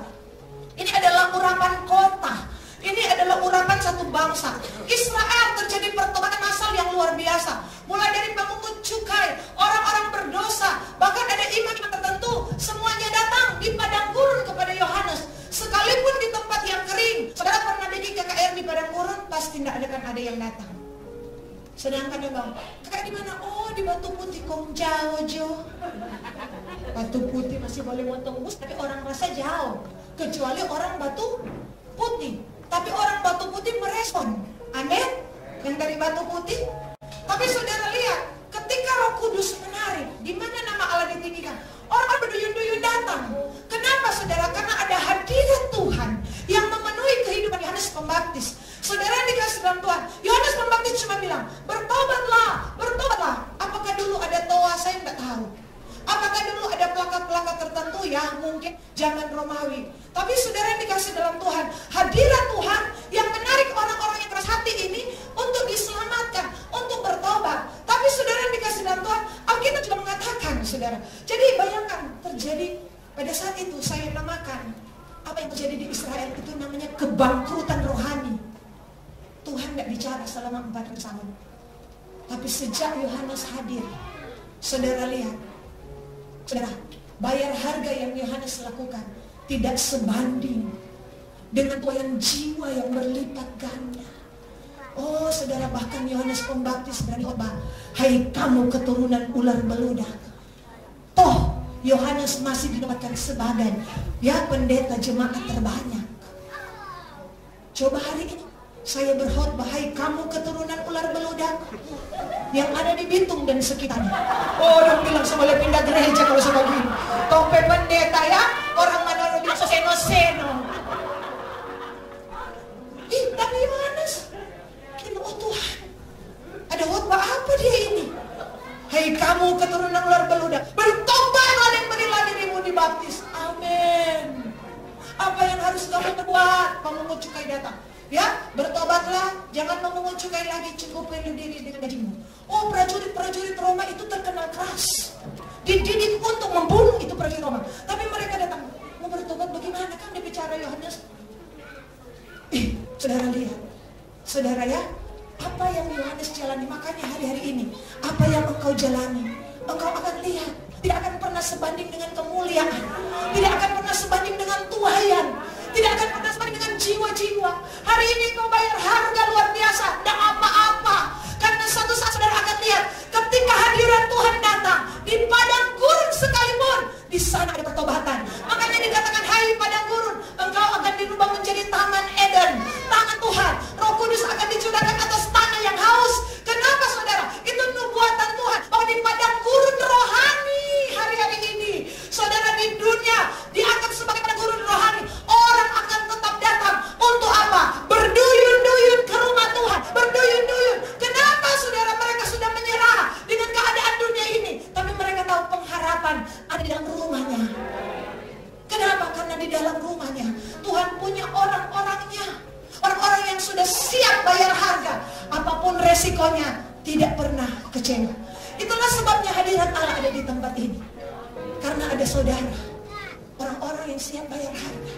Ini adalah urapan kota. Ini adalah urapan satu bangsa. Israel terjadi pertobatan massal yang luar biasa. Mulai dari pemungut cukai, orang-orang berdosa, bahkan ada iman tertentu, semuanya datang di padang gurun kepada Yohanes. Sekalipun di tempat yang kering. Saudara pernah pergi KKR di padang gurun, pasti tidak akan ada yang datang. Sedangkan dia bilang, kakak di mana? Oh, di Batu Putih, Kong jauh Jo. Batu Putih masih boleh motong bus, tapi orang rasa jauh. Kecuali orang Batu Putih. Tapi orang Batu Putih merespon. Amin. Yang dari Batu Putih. Tapi saudara lihat, ketika Roh Kudus menarik, di mana nama Allah ditinggikan, orang berduyun-duyun datang. Kenapa saudara? Karena ada hadirat Tuhan yang memenuhi kehidupan Yohanes Pembaptis. Saudara dikasih dalam Tuhan. Yohanes Pembaptis cuma bilang, bertobatlah, bertobatlah. Apakah dulu ada toa? Saya nggak tahu. Apakah dulu ada plakat-plakat tertentu? Ya mungkin zaman Romawi. Tapi saudara dikasih dalam Tuhan, hadirat Tuhan yang menarik orang-orang yang keras hati ini untuk diselamatkan, untuk bertobat. Tapi saudara dikasih dalam Tuhan, Alkitab juga mengatakan, saudara. Jadi bayangkan terjadi pada saat itu, saya namakan apa yang terjadi di Israel itu namanya kebangkrutan rohani. Tuhan tidak bicara selama 400 tahun. Tapi sejak Yohanes hadir, saudara lihat, saudara, bayar harga yang Yohanes lakukan tidak sebanding dengan tuaian jiwa yang berlipat ganda. Oh saudara, bahkan Yohanes Pembaptis berani khotbah, hai kamu keturunan ular beludak. Toh Yohanes masih dinobatkan sebagai ya pendeta jemaat terbanyak. Coba hari ini saya berkhotbah, hai kamu keturunan ular beludak yang ada di Bitung dan sekitarnya. Oh, dong bilang saya boleh pindah gereja kalau saya begini. Tompe pendeta ya, orang mana bilang seno-seno. Ih, tapi Yohanes, oh Tuhan, ada khotbah apa dia ini? Hai kamu keturunan ular beludak, bertobatlah dan berilah dirimu dibaptis. Amin. Apa yang harus kamu perbuat? Memungut cukai datang. Ya, bertobatlah, jangan memungut cukai lagi, cukupi diri dengan gajimu. Oh, prajurit-prajurit Roma itu terkenal keras, dididik untuk membunuh itu prajurit Roma. Tapi mereka datang, mau bertobat bagaimana? Kan dia bicara Yohanes. Saudara lihat, saudara ya, apa yang Yohanes jalani, makanya hari-hari ini, apa yang engkau jalani, engkau akan lihat, tidak akan pernah sebanding dengan kemuliaan, tidak akan pernah sebanding dengan tuaian, tidak akan pernah sebanding dengan jiwa-jiwa. Hari ini kau bayar harga luar biasa, tidak apa-apa. Karena suatu saat saudara akan lihat, ketika hadirat Tuhan datang, di padang gurun sekalipun, di sana ada pertobatan. Makanya dikatakan, hai padang gurun, engkau akan dirubah menjadi taman Eden, tangan Tuhan. Roh Kudus akan dicurahkan atas tanah yang haus. Kenapa saudara? Itu nubuatan Tuhan, bahwa di padang gurun rohani hari-hari ini, saudara, di dunia dianggap sebagai padang gurun rohani, orang akan tetap datang untuk apa? Berduyun-duyun ke rumah Tuhan, berduyun-duyun. Kenapa saudara? Mereka sudah menyerah dengan keadaan dunia ini, tapi mereka tahu pengharapan ada di dalam rumahnya. Kenapa? Karena di dalam rumahnya Tuhan punya orang-orangnya, orang-orang yang sudah siap bayar harga, apapun resikonya, tidak pernah kecewa. Itulah sebabnya hadirat Allah ada di tempat ini, karena ada saudara, orang-orang yang siap bayar harga.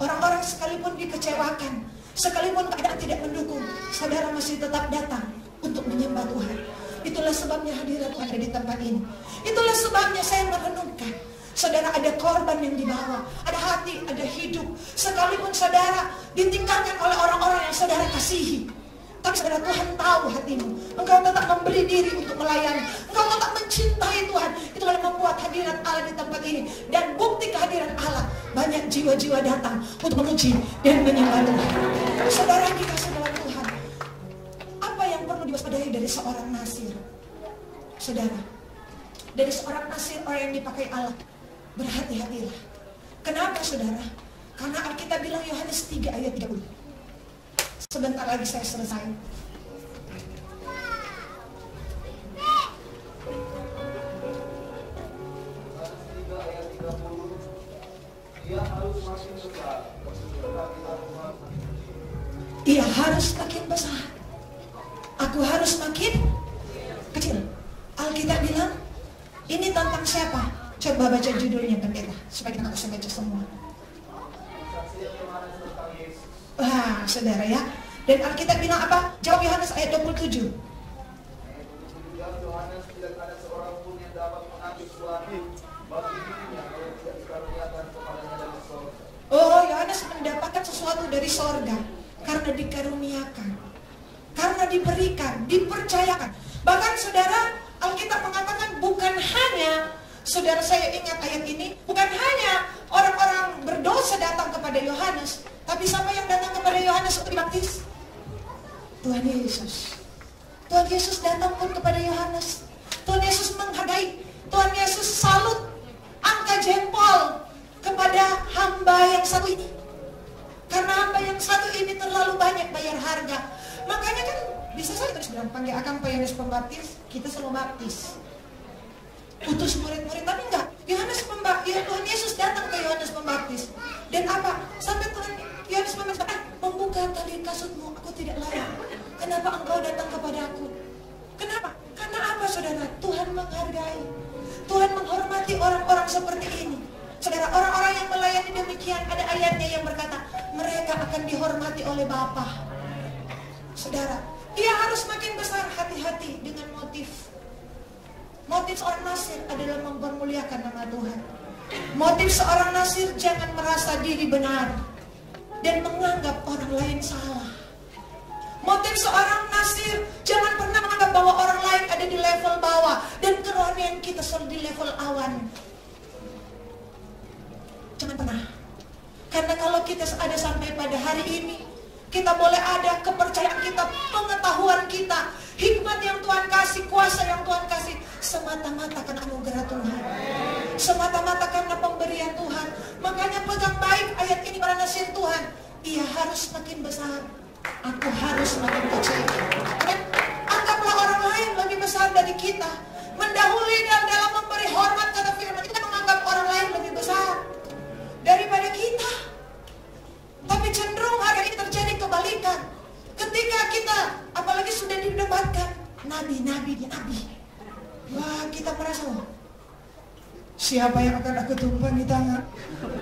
Orang-orang sekalipun dikecewakan, sekalipun keadaan tidak mendukung, saudara masih tetap datang untuk menyembah Tuhan. Itulah sebabnya hadirat Tuhan ada di tempat ini. Itulah sebabnya saya merenungkan, saudara, ada korban yang dibawa, ada hati, ada hidup. Sekalipun saudara ditinggalkan oleh orang-orang yang saudara kasihi, tapi saudara, Tuhan tahu hatimu. Engkau tetap memberi diri untuk melayani, engkau tetap mencintai Tuhan. Itulah yang membuat hadirat Allah di tempat ini. Dan bukti kehadiran Allah, banyak jiwa-jiwa datang untuk memuji dan menyembah Tuhan. Saudara dikasih dalam Tuhan, apa yang perlu diwaspadai dari seorang nasir? Saudara, dari seorang nasir, orang yang dipakai Allah, berhati-hatilah. Kenapa saudara? Karena Alkitab bilang, Yohanes 3 ayat 30. Sebentar lagi saya selesai. Ia harus makin besar, aku harus makin kecil. Alkitab bilang, ini tentang siapa? Coba baca judulnya pendeta, supaya kita bisa baca semua. Wah, saudara ya. Dan Alkitab bilang apa? Jawab Yohanes ayat 27. Yohanes tidak ada seorang pun yang dapat mengambil suatu bagi dirinya kalau tidak dikaruniakan kepadanya dari sorga. Oh, Yohanes mendapatkan sesuatu dari sorga karena dikaruniakan. Karena Saudara diberikan, dipercayakan. Bahkan saudara, Alkitab mengatakan bukan hanya, saudara saya ingat ayat ini, bukan hanya orang-orang berdosa datang kepada Yohanes, tapi siapa yang datang kepada Yohanes untuk dibaptis? Tuhan Yesus. Tuhan Yesus datang pun kepada Yohanes. Tuhan Yesus menghargai, Tuhan Yesus salut, angkat jempol kepada hamba yang satu ini. Karena hamba yang satu ini terlalu banyak bayar harga. Makanya kan bisa saja terus bilang, panggil akang Pak Yohanes Pembaptis, kita selalu baptis. Utus murid-murid, tapi enggak. Tuhan Yesus datang ke Yohanes Pembaptis. Dan apa? Sampai Tuhan Yohanes Pembaptis membuka tali kasutmu, aku tidak layak. Kenapa engkau datang kepada aku? Kenapa? Karena apa saudara? Tuhan menghargai. Tuhan menghormati orang-orang seperti ini. Saudara, orang-orang yang melayani demikian, ada ayatnya yang berkata, mereka akan dihormati oleh Bapa. Saudara, dia harus makin besar, hati-hati dengan motif. Motif seorang nasir adalah mempermuliakan nama Tuhan. Motif seorang nasir jangan merasa diri benar dan menganggap orang lain salah. Motif seorang nasir jangan pernah menganggap bahwa orang lain ada di level bawah dan kerohanian kita selalu di level awan. Jangan pernah. Karena kalau kita ada sampai pada hari ini, kita boleh ada kepercayaan kita, pengetahuan kita, hikmat yang Tuhan kasih, kuasa yang Tuhan kasih, semata-mata karena anugerah Tuhan, semata-mata karena pemberian Tuhan. Makanya pegang baik ayat ini para nasir Tuhan. Ia harus makin besar, aku harus makin kecil. Dan anggaplah orang lain lebih besar dari kita. Mendahului dalam memberi hormat kata firman, kita menganggap orang lain lebih besar daripada kita. Tapi cenderung hari ini terjadi kebalikan. Ketika kita, apalagi sudah didebatkan, nabi. Wah, kita merasa, siapa yang akan aku tumpangi tangan?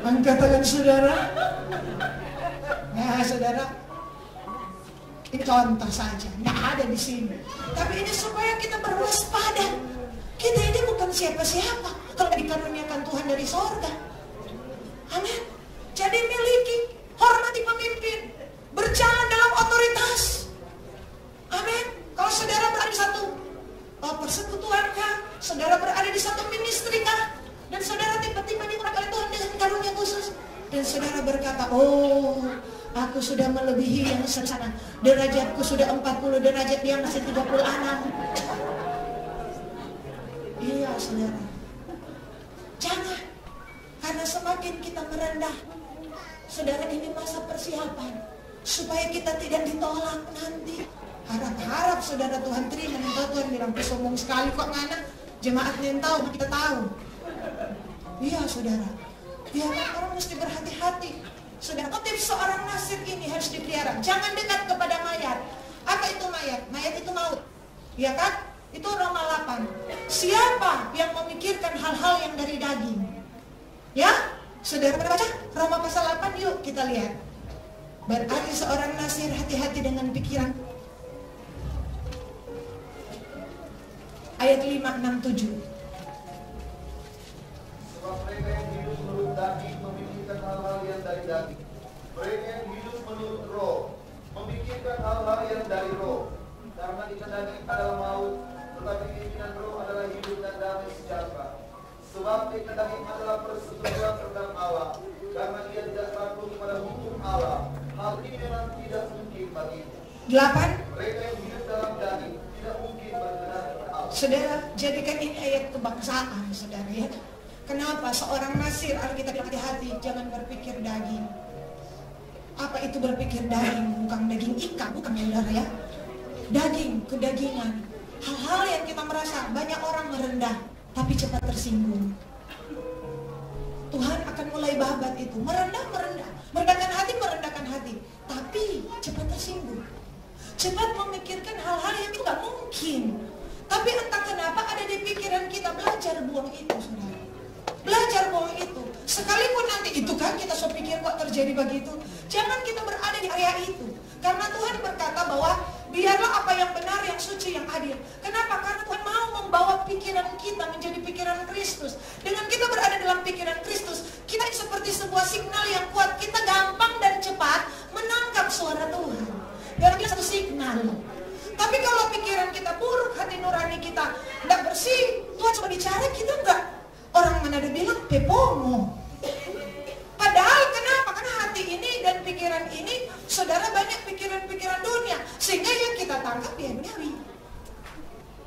Angkat tangan saudara. Nah, saudara, ini contoh saja, nggak ada di sini. Tapi ini supaya kita berwaspada. Kita ini bukan siapa-siapa kalau dikaruniakan Tuhan dari sorga. Amin. Jadi miliki, hormati pemimpin, berjalan dalam otoritas. Amin. Kalau saudara berada di satu persekutuan kah, saudara berada di satu ministry kah, dan saudara tiba-tiba diurapi oleh Tuhan dengan karunia khusus, dan saudara berkata, oh, aku sudah melebihi yang sana, derajatku sudah 40 derajat, dia masih 36. Iya saudara, jangan. Karena semakin kita merendah, saudara, ini masa persiapan supaya kita tidak ditolak nanti. Harap-harap saudara Tuhan terima. Entah Tuhan bilang, sombong sekali kok ngana, jemaatnya yang tahu, kita tahu. Iya saudara, ya orang mesti berhati-hati. Saudara, motif seorang nasir ini harus dipelihara. Jangan dekat kepada mayat. Apa itu mayat? Mayat itu maut, ya kan? Itu Roma 8. Siapa yang memikirkan hal-hal yang dari daging? Ya, saudara baca Roma pasal 8, yuk kita lihat. Berarti seorang nasir hati-hati dengan pikiran. Ayat 5, 6, 7. Sebab mereka yang hidup menurut daging memikirkan hal-hal yang dari daging. Mereka yang hidup menurut roh memikirkan hal-hal yang dari roh. Karena ikan daging adalah maut, tetapi keinginan roh adalah hidup dan damai sejahtera. Sebab ikan daging adalah persetujuan terhadap Allah, karena dia tidak patuh kepada hukum Allah. Hal ini memang tidak mungkin baginya. 8. Mereka yang hidup dalam daging tidak mungkin berkenan kepada Allah. Saudara, jadikan ini ayat kebangsaan, saudara ya. Kenapa seorang nasir Alkitab hati-hati, jangan berpikir daging. Apa itu berpikir daging? Bukan daging ikan, bukan saudara ya. Daging, kedagingan. Hal-hal yang kita merasa banyak orang merendah, tapi cepat tersinggung. Tuhan akan mulai babat itu. Merendah. Merendahkan hati. Tapi cepat tersinggung. Cepat memikirkan hal-hal yang itu gak mungkin. Tapi entah kenapa ada di pikiran kita, belajar buang itu, saudara. Belajar buang itu. Sekalipun nanti itu kan kita so pikir kok terjadi begitu. Jangan kita berada di area itu. Karena Tuhan berkata bahwa biarlah apa yang benar, yang suci, yang adil. Kenapa? Karena Tuhan mau membawa pikiran kita menjadi pikiran Kristus. Dengan kita berada dalam pikiran Kristus, kita seperti sebuah signal yang kuat. Kita gampang dan cepat menangkap suara Tuhan. Dalam satu signal. bicara kita enggak. Orang Manado bilang pepongo. Padahal kenapa? Karena hati ini dan pikiran ini, saudara banyak pikiran-pikiran dunia. Sehingga yang kita tangkap ya duniawi.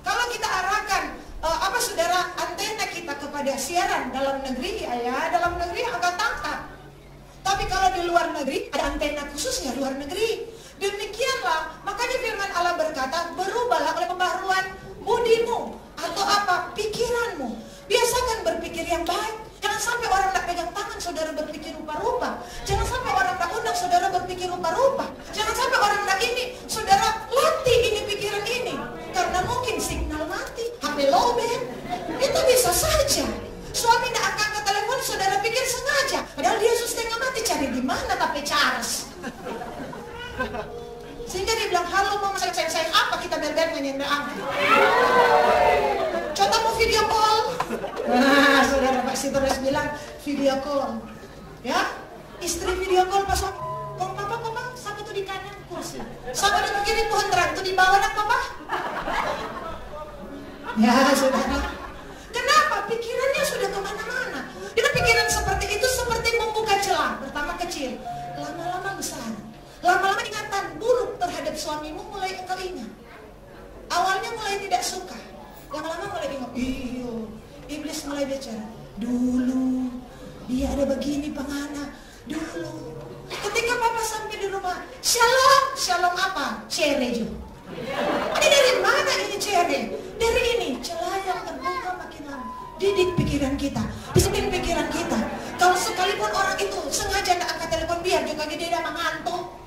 Kalau kita arahkan saudara, antena kita kepada siaran dalam negeri, ya dalam negeri akan tangkap. Tapi kalau di luar negeri, ada antena khususnya luar negeri. Demikianlah, makanya firman Allah berkata, berubahlah oleh pembaharuan budimu. Atau apa? Pikiranmu. Biasakan berpikir yang baik. Jangan sampai orang tak pegang tangan saudara berpikir rupa-rupa. Jangan sampai orang tak undang saudara berpikir rupa-rupa. Jangan sampai orang tak ini, saudara latih ini pikiran ini. Karena mungkin signal mati, HP lowbat. Itu bisa saja. Suami tak angkat telepon, saudara pikir sengaja. Padahal dia setengah mati, cari di mana tapi charge. Sehingga dia bilang, halo mama sayang apa, kita berber nyanyiin angkat. Contoh mau video call. Nah, saudara Pak Si terus bilang video call. Ya, istri video call pas papa, siapa tuh di kanan kursi. Siapa di kiri pohon terang tuh di bawah nak papa. Ya, saudara. Kenapa? Pikirannya sudah kemana-mana. Kita pikiran seperti itu seperti membuka celah. Pertama kecil, lama-lama besar. Lama-lama ingatan buruk terhadap suamimu mulai engkau ingat. Awalnya mulai tidak suka. Lama-lama mulai ingat. Iyo, iblis mulai bicara. Dulu dia ada begini pengana. Dulu. Ketika papa sampai di rumah, shalom apa? Cerejo. Ini dari mana ini cere? Dari ini celah yang terbuka makin lama. Didik pikiran kita, disiplin pikiran kita. Kalau sekalipun orang itu sengaja tidak angkat telepon, biar juga dia mengantuk.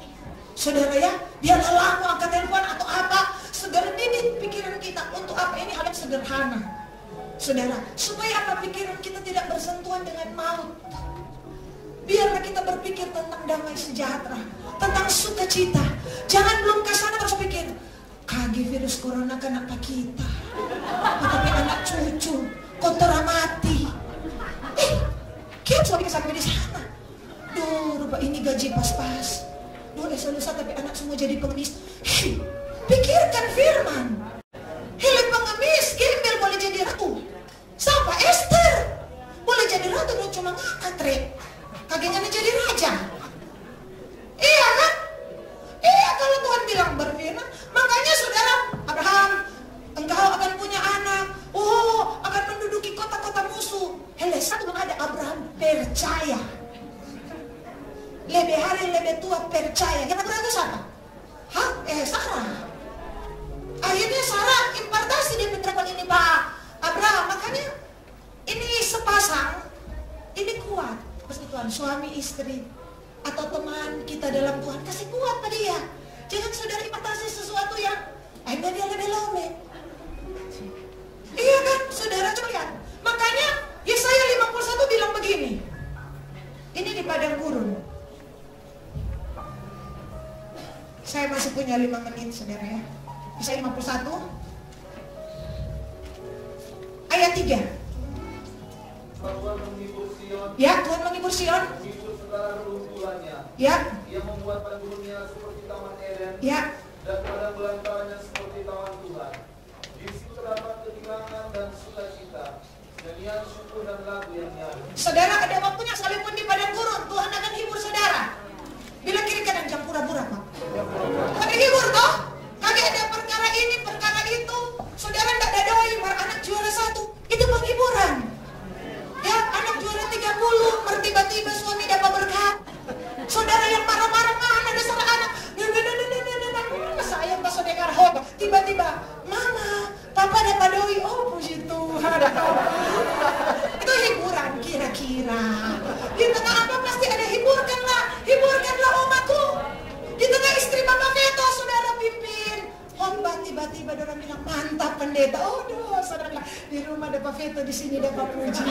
Saudara ya, dia lelah mau angkat telepon atau apa, segera didik pikiran kita untuk apa. Ini hal yang sederhana, saudara, supaya apa, pikiran kita tidak bersentuhan dengan maut. Biarlah kita berpikir tentang damai sejahtera, tentang sukacita. Jangan belum ke sana harus pikir kaki virus corona kena pak kita, tapi anak cucu kotoran mati. Kita suami sampai di sana. Duh, rupa ini gaji pas-pas. Duh, lusa tapi anak semua jadi pengemis. Pikirkan firman. Hilang pengemis, gembel boleh jadi ratu. Siapa? Esther boleh jadi ratu, dan cuma ngangkat rek. Kagetnya jadi raja. Iya kan? Iya, kalau Tuhan bilang berfirman. Makanya saudara, Abraham, engkau akan punya anak. Oh, akan menduduki kota-kota musuh. Hele, satu ada Abraham percaya. Lebih hari lebih tua percaya. Yang ragu siapa? Sarah. Akhirnya Sarah impartasi dia penerapan ini Pak Abraham. Makanya ini sepasang, ini kuat. Persekutuan suami istri atau teman kita dalam Tuhan, kasih kuat pada dia. Jangan saudara impartasi sesuatu yang akhirnya dia lebih lombe. Iya kan, saudara, coba lihat. Makanya Yesaya 51 bilang begini. Ini di padang gurun. Saya masih punya 5 menit, saudara ya. Yesaya 51 ayat 3. Tuhan menghibur Sion. Ya, Tuhan menghibur Sion. Menghibur segala reruntuhannya. Ya. Ia membuat padang gurunnya seperti taman Eden. Ya. Dan padang belantaranya seperti taman Tuhan. Di situ terdapat ketenangan dan sukacita, nyanyian syukur dan lagu yang nyaru. Saudara, ada waktunya sekalipun di padang gurun, Tuhan akan hibur saudara. Bilang kiri kanan, jangan pura-pura Pak. Tuhan hibur toh. Kagak ada perkara ini, perkara itu. Saudara tidak ada doi, anak juara 1. Itu penghiburan. Ya, anak juara 30, tiba-tiba suami dapat berkat. Saudara yang marah-marah, mana ada salah anak. Sayang pas saudara hoba. Tiba-tiba, mama, papa dapat doi. Oh, puji Tuhan. Itu hiburan kira-kira. Di tengah apa pasti ada hiburkanlah umatku. Di tengah istri Bapak Veto, saudara pimpin. Hamba tiba-tiba orang bilang mantap pendeta. Oh, saudara bilang di rumah ada Pak Veto, di sini ada Pak Puji.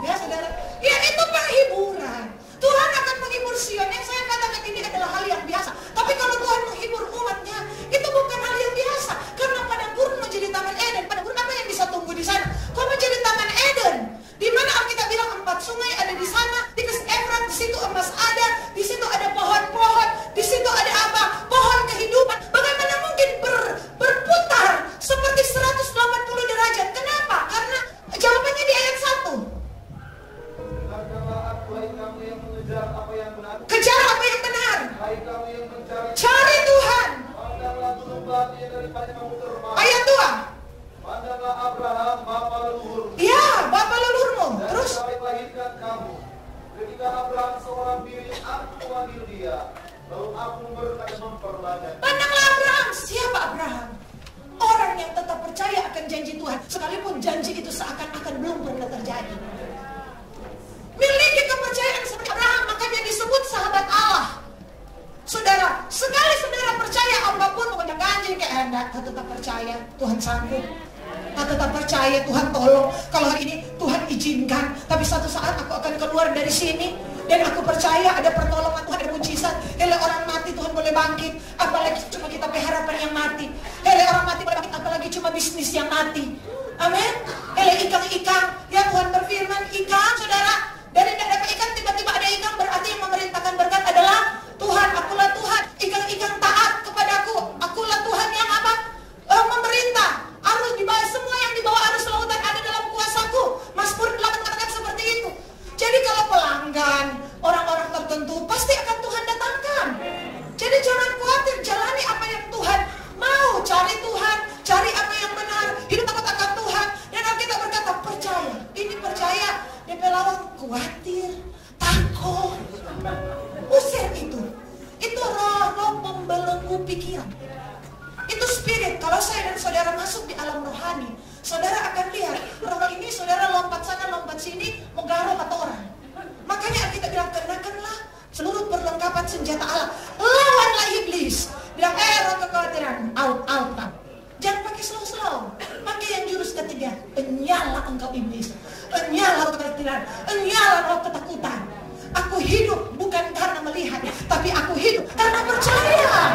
Ya saudara, ya itu penghiburan. Tuhan akan menghibur Sion. Yang saya katakan ini adalah hal yang biasa. Tapi kalau Tuhan menghibur umatnya, itu bukan hal yang biasa. Karena padang gurun menjadi taman Eden. Padang gurun apa yang bisa tumbuh di sana? Kok menjadi taman Eden? Di mana Alkitab bilang 4 sungai ada di sana, di Efrat, di situ emas ada, di situ ada pohon-pohon, di situ ada apa? Pohon kehidupan. Bagaimana mungkin berputar seperti 100 yang mengejar apa yang benar. Kejar apa yang benar. Hai kamu yang mencari. Cari Tuhan. Pandanglah gunung batu yang daripada kamu terbang. Ayat 2. Pandanglah Abraham, bapa leluhurmu. Ya, bapa leluhurmu. Dan Terus saya melahirkan kamu. Ketika Abraham seorang diri, aku memanggil dia. Lalu aku berkata memperbanyak. pandanglah Abraham. Siapa Abraham? Orang yang tetap percaya akan janji Tuhan, sekalipun janji itu seakan-akan belum pernah terjadi. Miliki kepercayaan seperti Abraham, makanya disebut sahabat Allah. Saudara, sekali saudara percaya apapun, pokoknya ganjil kayak Anda, tetap percaya Tuhan sanggup. Tetap percaya Tuhan tolong. Kalau hari ini Tuhan izinkan, tapi satu saat aku akan keluar dari sini, dan aku percaya ada pertolongan Tuhan, ada mujizat. Hele orang mati Tuhan boleh bangkit, apalagi cuma kita harapan yang mati. Hele orang mati boleh bangkit, apalagi cuma bisnis yang mati. Amin. Hele ikan-ikan, ya Tuhan berfirman, ikan saudara, dari tidak dapat ikan tiba-tiba ada ikan, berarti yang memerintahkan berkat adalah Tuhan. Akulah Tuhan. Ikan-ikan taat kepadaku. Akulah Tuhan yang apa? Memerintah. Arus di bawah, semua yang di bawah arus lautan ada dalam kuasaku. Mazmur 8 mengatakan seperti itu. Jadi kalau pelanggan, orang-orang tertentu pasti akan Tuhan datangkan. Jadi jangan khawatir, jalani apa yang Tuhan mau. Cari Tuhan, cari apa yang benar, hidup takut akan Tuhan. Dan Alkitab berkata percaya. Ini percaya. DP lawan khawatir, takut. Usir itu. Itu roh-roh pembelenggu pikiran. Itu spirit. Kalau saya dan saudara masuk di alam rohani, saudara akan lihat roh ini, saudara lompat sana lompat sini menggaruk atau orang. Makanya kita bilang kenakanlah seluruh perlengkapan senjata Allah, lawanlah iblis. Bilang roh kekhawatiran, out. Jangan pakai slow. Pakai yang jurus ketiga. Enyala engkau iblis, enyala kekhawatiran, enyala roh ketakutan. Aku hidup bukan karena melihat, tapi aku hidup karena percaya.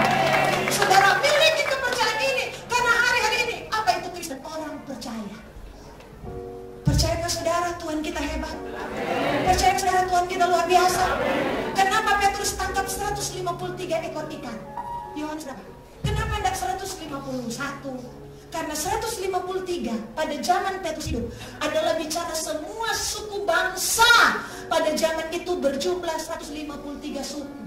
Saudara, miliki kepercayaan ini, karena hari-hari ini apa itu Kristen? Orang percaya. Percayakah saudara Tuhan kita hebat? Percaya saudara Tuhan kita luar biasa? Kenapa Petrus tangkap 153 ekor ikan? Yohanes berapa? Kenapa tidak 151? Karena 153 pada zaman Petrus hidup adalah bicara semua suku bangsa. Pada zaman itu berjumlah 153 suku.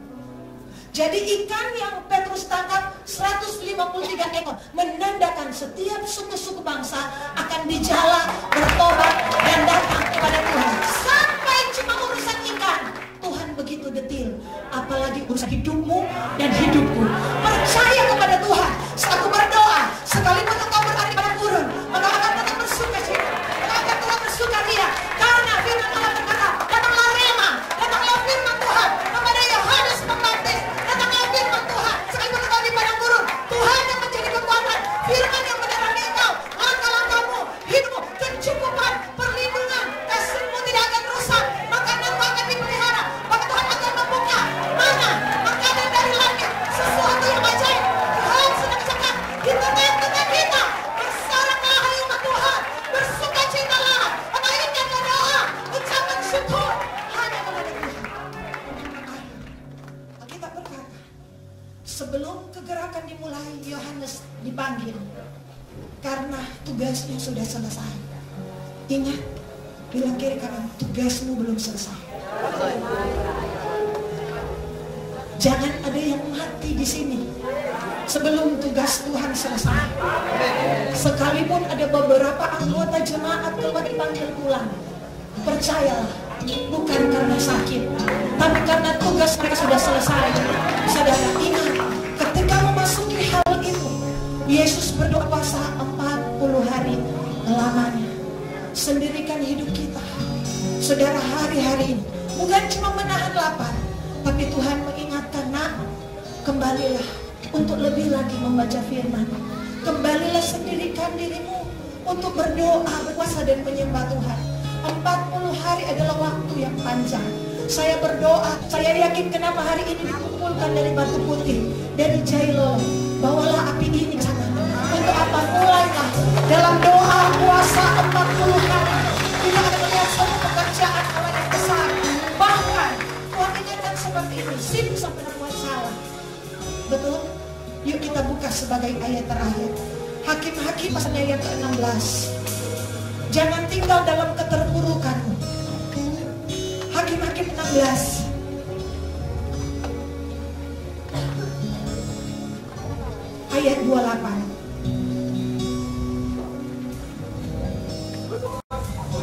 Jadi ikan yang Petrus tangkap 153 ekor menandakan setiap suku-suku bangsa akan dijala, bertobat dan datang kepada Tuhan. Sampai cuma urusan ikan, Tuhan begitu detil. Apalagi urusan hidupmu dan hidupku. Percaya kepada Tuhan. Aku berdoa, sekalipun engkau berada pada gurun, engkau akan tetap bersuka cita. Engkau akan tetap bersuka ria. Karena firman Allah berkata, datanglah rema, datanglah firman Tuhan kepada Yohanes Pembaptis. Datanglah firman Tuhan, sekalipun engkau di padang gurun, Tuhan yang menjadi kekuatan, firman yang menerangi engkau, langkah-langkahmu, hidupmu, kecukupan, perlindungan, kasihmu tidak akan rusak, makananmu akan dipelihara, maka Tuhan akan membuka mana makanan dari langit, sesuatu yang ajaib. Tuhan sedang cakap di tengah-tengah kita. Bersoraklah hai umat Tuhan, bersukacitalah, menaikkan doa, ucapan syukur hanya kepada Tuhan. Kita berkata, sebelum kegerakan dimulai, Yohanes dipanggil karena tugasnya sudah selesai. Ingat, bilang kiri kanan, tugasmu belum selesai. Jangan ada yang mati di sini sebelum tugas Tuhan selesai. Sekalipun ada beberapa anggota jemaat keluar dipanggil pulang, percayalah, bukan karena sakit, tapi karena tugas mereka sudah selesai. Saudara, ingat, ketika memasuki hal itu, Yesus berdoa puasa 40 hari lamanya. Sendirikan hidup kita, saudara, hari-hari ini bukan cuma menahan lapar, tapi Tuhan mengingatkan, nak, kembalilah untuk lebih lagi membaca firman. Kembalilah, sendirikan dirimu untuk berdoa, berpuasa dan menyembah Tuhan. 40 hari adalah waktu yang panjang. Saya berdoa, saya yakin kenapa hari ini dikumpulkan dari Batu Putih, dari Jailolo. Bawalah api ini ke sana. Untuk apa? Mulailah dalam doa puasa 40 hari. Kita akan melihat semua pekerjaan Allah yang besar. Bahkan Tuhan ingatkan seperti ini, Simson pernah buat salah. Betul? Yuk kita buka sebagai ayat terakhir. Hakim-Hakim pasalnya yang ke-16. Jangan tinggal dalam keterpurukanmu. Hakim-Hakim 16. ayat 28.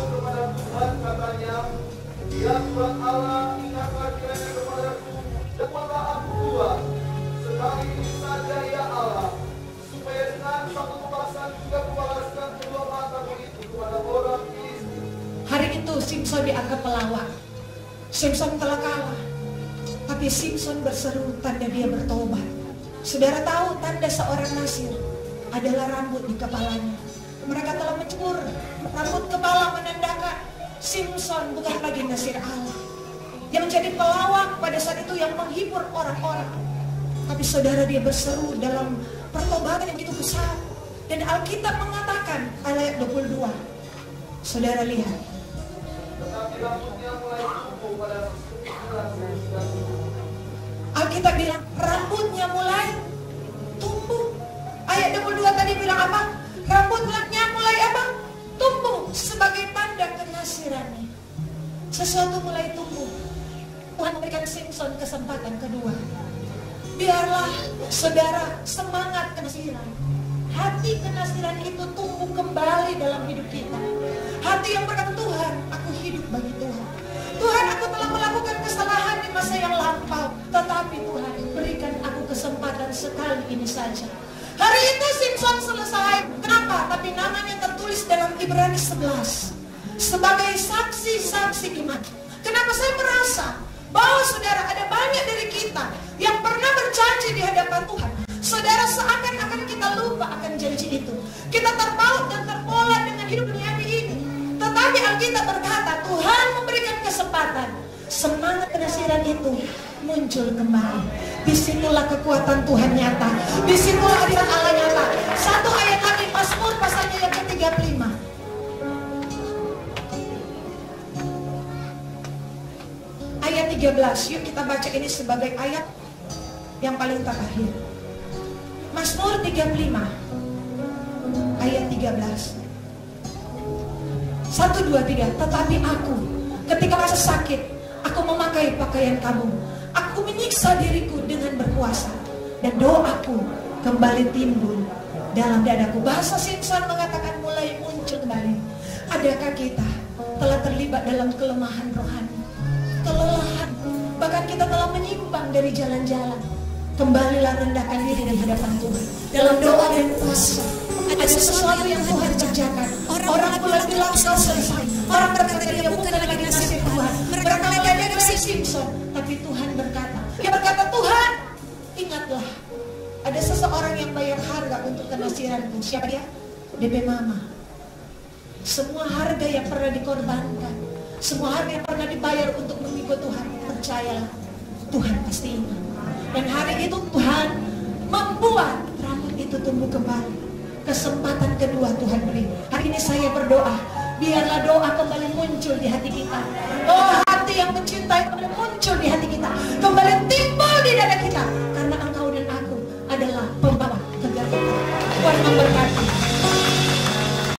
Kepada Tuhan katanya, ya Tuhan Allah, ingatlah kiranya kepadaku, dakwahlah aku dua, sekali ini saja ya Allah, supaya dengan satu pembahasan juga membalaskan kedua matamu itu kepada orang Filistin. Hari itu Simson dianggap pelawak. Simson telah kalah, tapi Simson berseru tanda dia bertobat. Saudara tahu tanda seorang nasir adalah rambut di kepalanya. Mereka telah mencukur rambut kepala, menandakan Simson bukan lagi nasir Allah. Yang menjadi pelawak pada saat itu yang menghibur orang-orang. Tapi saudara, dia berseru dalam pertobatan yang begitu besar. Dan Alkitab mengatakan ayat 22. Saudara lihat. Tetapi rambutnya mulai tumbuh pada Alkitab bilang rambutnya mulai tumbuh. Ayat 22 tadi bilang apa? Rambutnya mulai apa? Tumbuh sebagai tanda kenasirannya. Sesuatu mulai tumbuh. Tuhan memberikan Simson kesempatan kedua. Biarlah saudara semangat kenasiran. Hati kenasiran itu tumbuh kembali dalam hidup kita. Hati yang berkata, Tuhan, aku hidup bagi Tuhan. Tuhan, aku telah melakukan kesalahan di masa yang lampau, tetapi Tuhan, berikan aku kesempatan sekali ini saja. Hari itu Simson selesai. Kenapa? Tapi namanya tertulis dalam Ibrani 11 sebagai saksi-saksi iman. Kenapa saya merasa bahwa saudara, ada banyak dari kita yang pernah berjanji di hadapan Tuhan. Saudara, seakan-akan kita lupa akan janji itu. Kita terpaut dan terpola dengan hidup duniawi ini. Tetapi Alkitab berkata, Tuhan memberikan kesempatan. Semangat kenasiran itu muncul kembali. Disitulah kekuatan Tuhan nyata. Disitulah hadirat Allah nyata. Satu ayat lagi, Mazmur pasalnya yang ke-35. Ayat 13. Yuk kita baca ini sebagai ayat yang paling terakhir. Mazmur 35 ayat 13. 1, 2, 3. Tetapi aku ketika masa sakit, aku memakai pakaian kabung. Aku menyiksa diriku dengan berpuasa, dan doaku kembali timbul dalam dadaku. Bahasa Simson mengatakan mulai muncul kembali. Adakah kita telah terlibat dalam kelemahan rohani, kelelahan, bahkan kita telah menyimpang dari jalan-jalan? Kembalilah rendahkan diri di hadapan Tuhan dalam doa dan puasa. Ada sesuatu yang Tuhan kerjakan. Orang mulai bilang kau selesai. Orang berkata dia bukan lagi nasib Tuhan. Mereka melihat dia dari Simson, tapi Tuhan berkata, dia berkata, Tuhan, ingatlah, ada seseorang yang bayar harga untuk kenasiranku. Siapa dia? DP Mama. Semua harga yang pernah dikorbankan, semua harga yang pernah dibayar untuk mengikut Tuhan, percayalah, Tuhan pasti ingat. Dan hari itu Tuhan membuat rambut itu tumbuh kembali. Kesempatan kedua Tuhan beri. Hari ini saya berdoa, biarlah doa kembali muncul di hati kita.